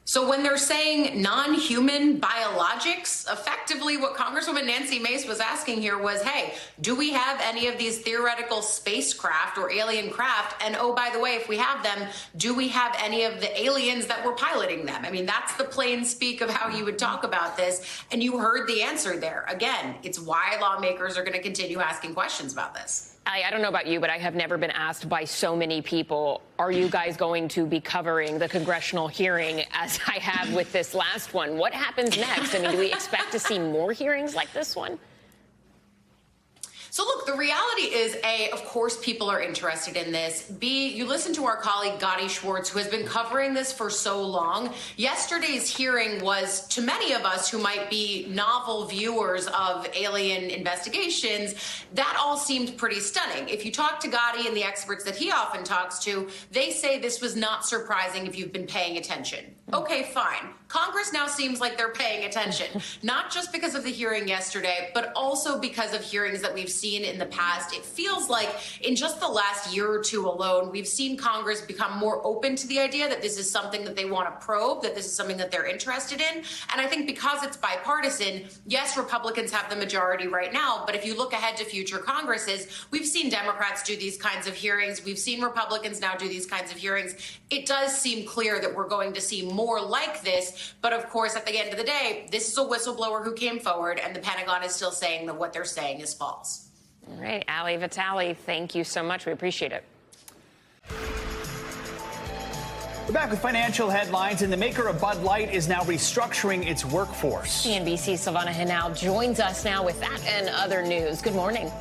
So when they're saying non-human biologics, effectively what Congresswoman Nancy Mace was asking here was, hey, do we have any of these theoretical spacecraft or alien craft? And oh, by the way, if we have them, do we have any of the aliens that were piloting them? I mean, that's the plain speak of how you would talk about this. And you heard the answer there. Again, it's why lawmakers are going to continue asking questions about this. I don't know about you, but I have never been asked by so many people, are you guys going to be covering the congressional hearing as I have with this last one? What happens next? I mean, do we expect to see more hearings like this one? So look, the reality is, A, of course people are interested in this. B, you listen to our colleague Gadi Schwartz, who has been covering this for so long. Yesterday's hearing was, to many of us who might be novel viewers of alien investigations, that all seemed pretty stunning. If you talk to Gadi and the experts that he often talks to, they say this was not surprising if you've been paying attention. Okay, fine. Congress now seems like they're paying attention, not just because of the hearing yesterday, but also because of hearings that we've seen in the past. It feels like in just the last year or two alone, we've seen Congress become more open to the idea that this is something that they want to probe, that this is something that they're interested in. And I think because it's bipartisan, yes, Republicans have the majority right now, but if you look ahead to future Congresses, we've seen Democrats do these kinds of hearings. We've seen Republicans now do these kinds of hearings. It does seem clear that we're going to see more like this. But of course, at the end of the day, this is a whistleblower who came forward, and the Pentagon is still saying that what they're saying is false. All right, Ali Vitale, thank you so much. We appreciate it. We're back with financial headlines, and the maker of Bud Light is now restructuring its workforce. CNBC's Savannah Henao joins us now with that and other news. Good morning.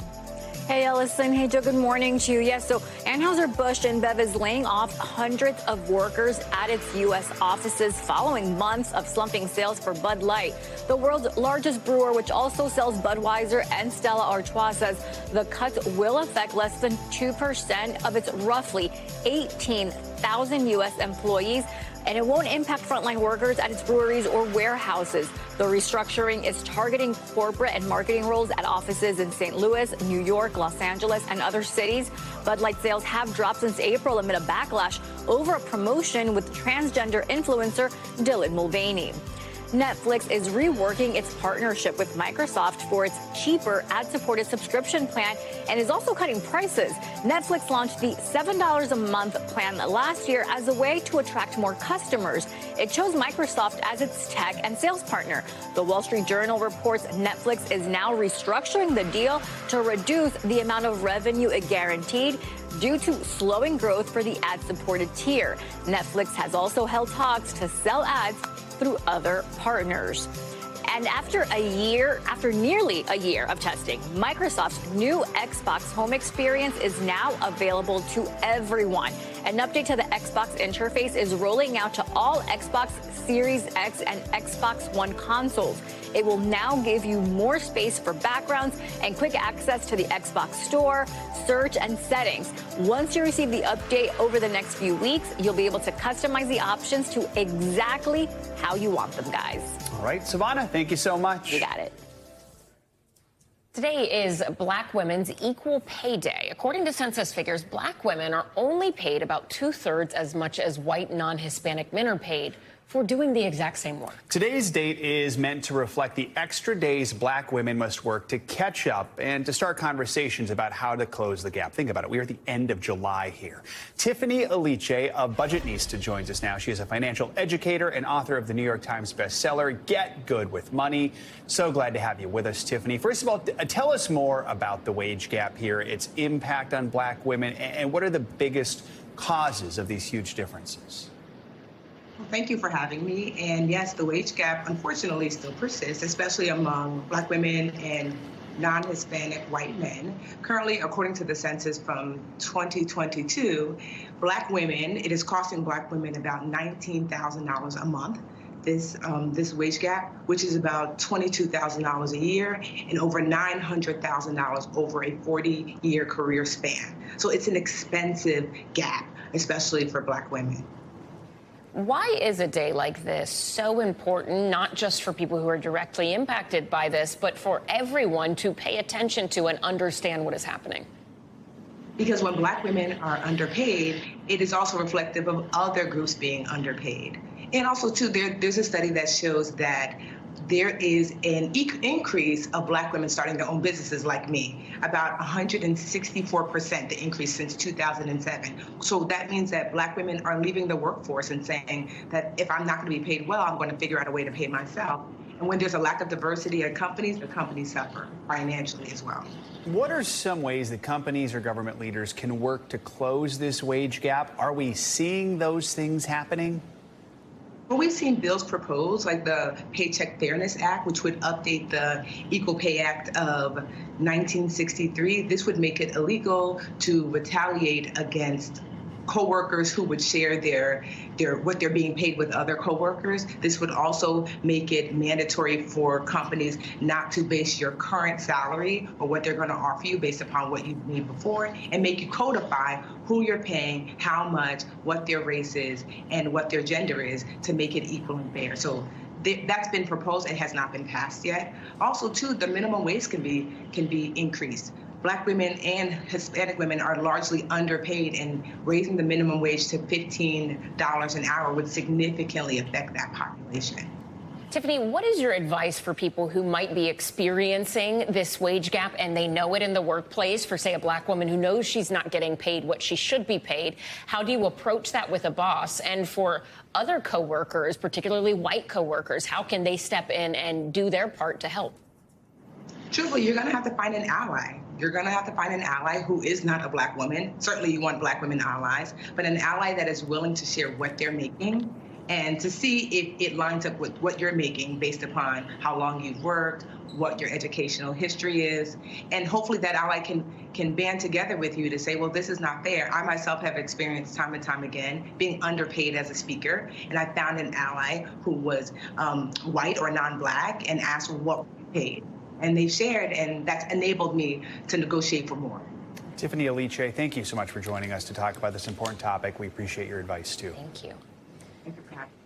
Hey, Ellison. Hey, Joe. Good morning to you. Yes, so Anheuser-Busch InBev is laying off hundreds of workers at its U.S. offices following months of slumping sales for Bud Light. The world's largest brewer, which also sells Budweiser and Stella Artois, says the cuts will affect less than 2% of its roughly 18,000 U.S. employees, and it won't impact frontline workers at its breweries or warehouses. The restructuring is targeting corporate and marketing roles at offices in St. Louis, New York, Los Angeles, and other cities. Bud Light sales have dropped since April amid a backlash over a promotion with transgender influencer Dylan Mulvaney. Netflix is reworking its partnership with Microsoft for its cheaper ad-supported subscription plan and is also cutting prices. Netflix launched the $7 a month plan last year as a way to attract more customers. It chose Microsoft as its tech and sales partner. The Wall Street Journal reports Netflix is now restructuring the deal to reduce the amount of revenue it guaranteed due to slowing growth for the ad-supported tier. Netflix has also held talks to sell ads through other partners. And after nearly a year of testing, Microsoft's new Xbox Home experience is now available to everyone. An update to the Xbox interface is rolling out to all Xbox Series X and Xbox One consoles. It will now give you more space for backgrounds and quick access to the Xbox Store, search, and settings. Once you receive the update over the next few weeks, you'll be able to customize the options to exactly how you want them, guys. All right, Savannah, thank you so much. You got it. Today is Black Women's Equal Pay Day. According to census figures, Black women are only paid about 2/3 as much as white non-Hispanic men are paid for doing the exact same work. Today's date is meant to reflect the extra days Black women must work to catch up and to start conversations about how to close the gap. Think about it. We are at the end of July here. Tiffany Aliche of Budgetnista joins us now. She is a financial educator and author of the New York Times bestseller, Get Good with Money. So glad to have you with us, Tiffany. First of all, tell us more about the wage gap here, its impact on Black women, and what are the biggest causes of these huge differences? Well, thank you for having me. And yes, the wage gap unfortunately still persists, especially among Black women and non-Hispanic white men. Currently, according to the census from 2022, Black women, it is costing Black women about $19,000 a month. This wage gap, which is about $22,000 a year and over $900,000 over a 40-year career span. So it's an expensive gap, especially for Black women. Why is a day like this so important, not just for people who are directly impacted by this, but for everyone to pay attention to and understand what is happening? Because when Black women are underpaid, it is also reflective of other groups being underpaid. And also, too, there's a study that shows that there is an increase of Black women starting their own businesses like me, about 164% the increase since 2007. So that means that Black women are leaving the workforce and saying that if I'm not going to be paid well, I'm going to figure out a way to pay myself. And when there's a lack of diversity at companies, the companies suffer financially as well. What are some ways that companies or government leaders can work to close this wage gap? Are we seeing those things happening? Well, we've seen bills proposed, like the Paycheck Fairness Act, which would update the Equal Pay Act of 1963. This would make it illegal to retaliate against coworkers who would share their what they're being paid with other coworkers. This would also make it mandatory for companies not to base your current salary or what they're going to offer you based upon what you've made before, and make you codify who you're paying, how much, what their race is, and what their gender is to make it equal and fair. So that's been proposed and has not been passed yet. Also, too, the minimum wage can be increased. Black women and Hispanic women are largely underpaid, and raising the minimum wage to $15 an hour would significantly affect that population. Tiffany, what is your advice for people who might be experiencing this wage gap and they know it in the workplace? For, say, a Black woman who knows she's not getting paid what she should be paid, how do you approach that with a boss? And for other coworkers, particularly white coworkers, how can they step in and do their part to help? Truthfully, you're going to have to find an ally. You're going to have to find an ally who is not a Black woman. Certainly you want Black women allies, but an ally that is willing to share what they're making and to see if it lines up with what you're making based upon how long you've worked, what your educational history is. And hopefully that ally can band together with you to say, well, this is not fair. I myself have experienced time and time again being underpaid as a speaker, and I found an ally who was white or non-Black and asked what we paid. And they shared, and that's enabled me to negotiate for more. Tiffany Aliche, thank you so much for joining us to talk about this important topic. We appreciate your advice, too. Thank you. Thank you for having me.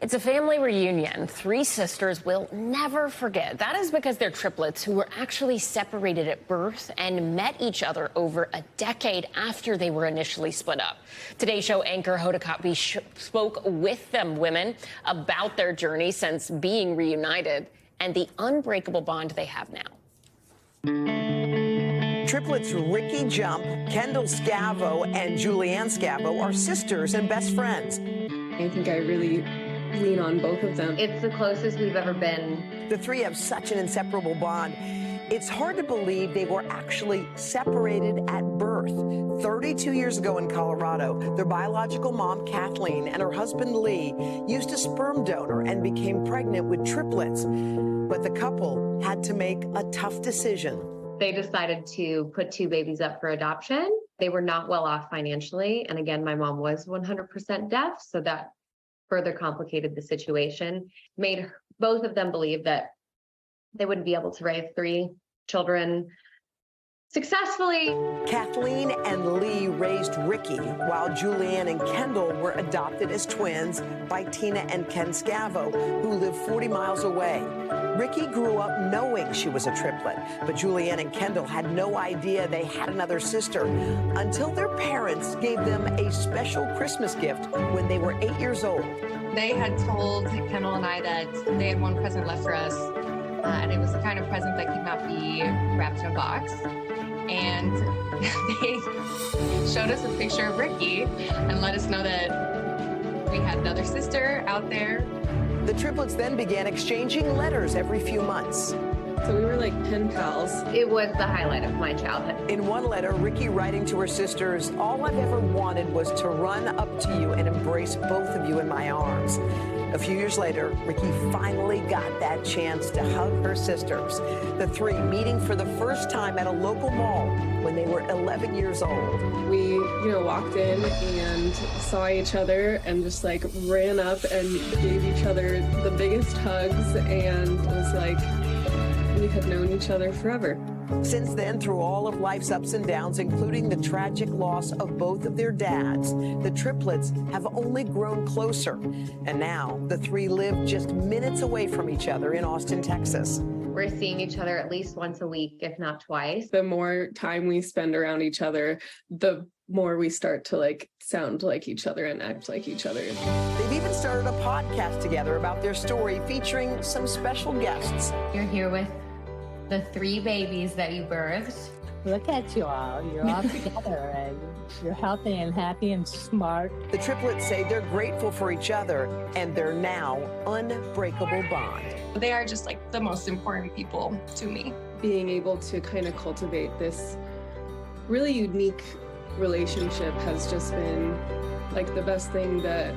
It's a family reunion 3 sisters will never forget. That is because they're triplets who were actually separated at birth and met each other over a decade after they were initially split up. Today's show anchor Hoda Kotb spoke with them women about their journey since being reunited and the unbreakable bond they have now. Triplets Ricky Jump, Kendall Scavo, and Julianne Scavo are sisters and best friends. I think I really lean on both of them. It's the closest we've ever been. The 3 have such an inseparable bond. It's hard to believe they were actually separated at birth. 32 years ago in Colorado, their biological mom, Kathleen, and her husband, Lee, used a sperm donor and became pregnant with triplets. But the couple had to make a tough decision. They decided to put 2 babies up for adoption. They were not well off financially. And again, my mom was 100% deaf, so that further complicated the situation, made both of them believe that they wouldn't be able to raise 3 children successfully. Kathleen and Lee raised Ricky, while Julianne and Kendall were adopted as twins by Tina and Ken Scavo, who live 40 miles away. Ricky grew up knowing she was a triplet, but Julianne and Kendall had no idea they had another sister until their parents gave them a special Christmas gift when they were 8 years old. They had told Kendall and I that they had one present left for us, and it was the kind of present that could not be wrapped in a box. And they showed us a picture of Ricky and let us know that we had another sister out there. The triplets then began exchanging letters every few months. So we were like pen pals. It was the highlight of my childhood. In one letter, Ricky writing to her sisters, "All I've ever wanted was to run up to you and embrace both of you in my arms." A few years later, Ricky finally got that chance to hug her sisters. The 3 meeting for the first time at a local mall when they were 11 years old. We, walked in and saw each other and just like ran up and gave each other the biggest hugs, and it was like we had known each other forever. Since then, through all of life's ups and downs, including the tragic loss of both of their dads, the triplets have only grown closer. And now the 3 live just minutes away from each other in Austin, Texas. We're seeing each other at least once a week, if not twice. The more time we spend around each other, the more we start to sound like each other and act like each other. They've even started a podcast together about their story, featuring some special guests. You're here with the 3 babies that you birthed. Look at you all. You're all together and you're healthy and happy and smart. The triplets say they're grateful for each other and their now unbreakable bond. They are just like the most important people to me. Being able to kind of cultivate this really unique relationship has just been like the best thing that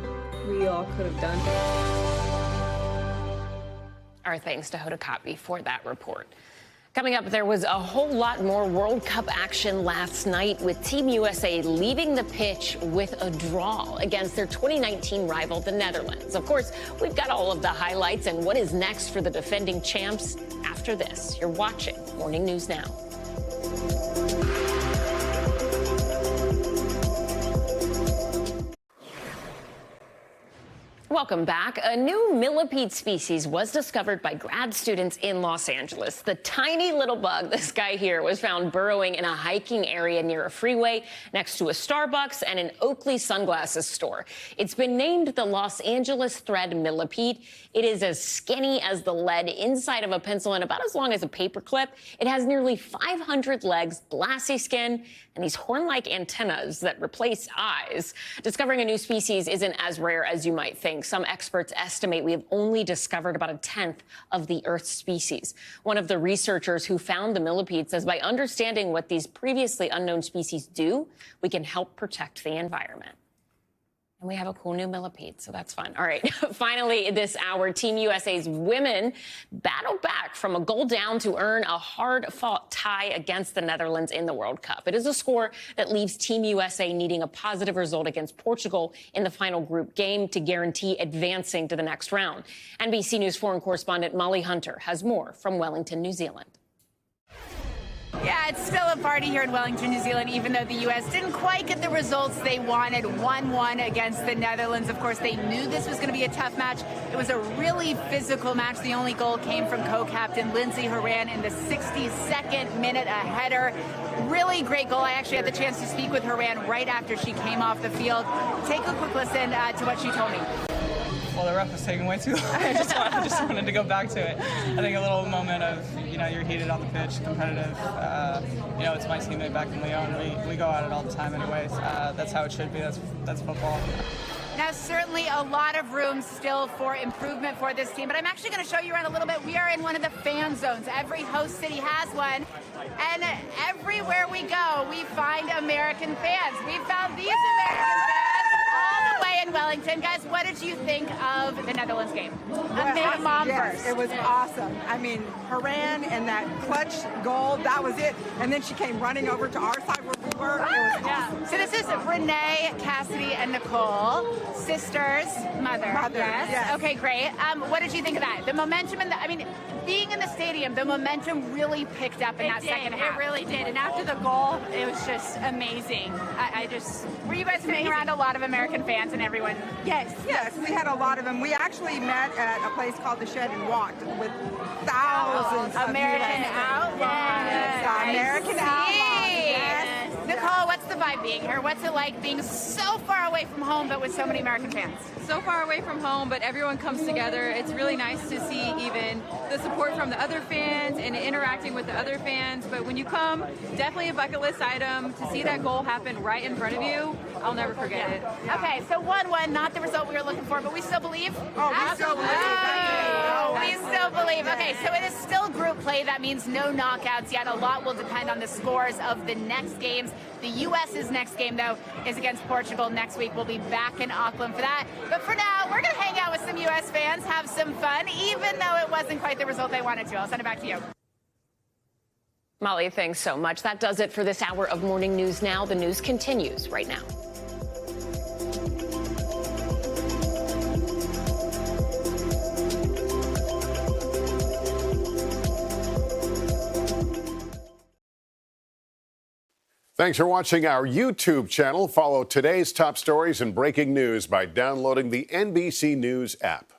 we all could have done. Our thanks to Hoda Kotb for that report. Coming up, there was a whole lot more World Cup action last night with Team USA leaving the pitch with a draw against their 2019 rival, the Netherlands. Of course, we've got all of the highlights and what is next for the defending champs after this. You're watching Morning News Now. Welcome back. A new millipede species was discovered by grad students in Los Angeles. The tiny little bug, this guy here, was found burrowing in a hiking area near a freeway next to a Starbucks and an Oakley sunglasses store. It's been named the Los Angeles thread millipede. It is as skinny as the lead inside of a pencil and about as long as a paperclip. It has nearly 500 legs, glassy skin, and these horn-like antennas that replace eyes. Discovering a new species isn't as rare as you might think. Some experts estimate we have only discovered about 1/10 of the Earth's species. One of the researchers who found the millipede says by understanding what these previously unknown species do, we can help protect the environment. And we have a cool new millipede, so that's fun. All right, finally this hour, Team USA's women battled back from a goal down to earn a hard-fought tie against the Netherlands in the World Cup. It is a score that leaves Team USA needing a positive result against Portugal in the final group game to guarantee advancing to the next round. NBC News foreign correspondent Molly Hunter has more from Wellington, New Zealand. Yeah, it's still a party here in Wellington, New Zealand, even though the U.S. didn't quite get the results they wanted. 1-1 against the Netherlands. Of course, they knew this was going to be a tough match. It was a really physical match. The only goal came from co-captain Lindsey Horan in the 62nd minute, a header. Really great goal. I actually had the chance to speak with Horan right after she came off the field. Take a quick listen to what she told me. Well, the ref was taking way too long. I just wanted to go back to it. I think a little moment of, you're heated on the pitch, competitive. It's my teammate back in Lyon. We go at it all the time anyways. That's how it should be. That's football. Now, certainly a lot of room still for improvement for this team, but I'm actually going to show you around a little bit. We are in one of the fan zones. Every host city has one, and everywhere we go, we find American fans. We found these American fans all the way in Wellington. Guys, what did you think of the Netherlands game? Maybe mom first. It was awesome. I mean, Horan and that clutch goal, that was it. And then she came running over to our side where we were. It was awesome. So this is Renee, Cassidy, and Nicole, sisters, mother. Yes. Okay, great. What did you think of that? The momentum being in the stadium, the momentum really picked up in that second half. It really did. And after the goal, it was just amazing. Were you guys hanging around a lot of American fans and everyone? Yes, we had a lot of them. We actually met at a place called The Shed and walked with thousands of American Outlaws. Yes, American Outlaws. Yes. Nicole, what's the vibe being here? What's it like being so far away from home but with so many American fans? So far away from home, but everyone comes together. It's really nice to see even the support from the other fans and interacting with the other fans. But when you come, definitely a bucket list item. To see that goal happen right in front of you, I'll never forget it. Okay, so 1-1, not the result we were looking for, but we still believe? We still believe. We still believe. Okay, so it is still group play. That means no knockouts yet. A lot will depend on the scores of the next games. The U.S.'s next game, though, is against Portugal next week. We'll be back in Auckland for that. But for now, we're going to hang out with some U.S. fans, have some fun, even though it wasn't quite the result they wanted to. I'll send it back to you. Molly, thanks so much. That does it for this hour of Morning News Now. The news continues right now. Thanks for watching our YouTube channel. Follow today's top stories and breaking news by downloading the NBC News app.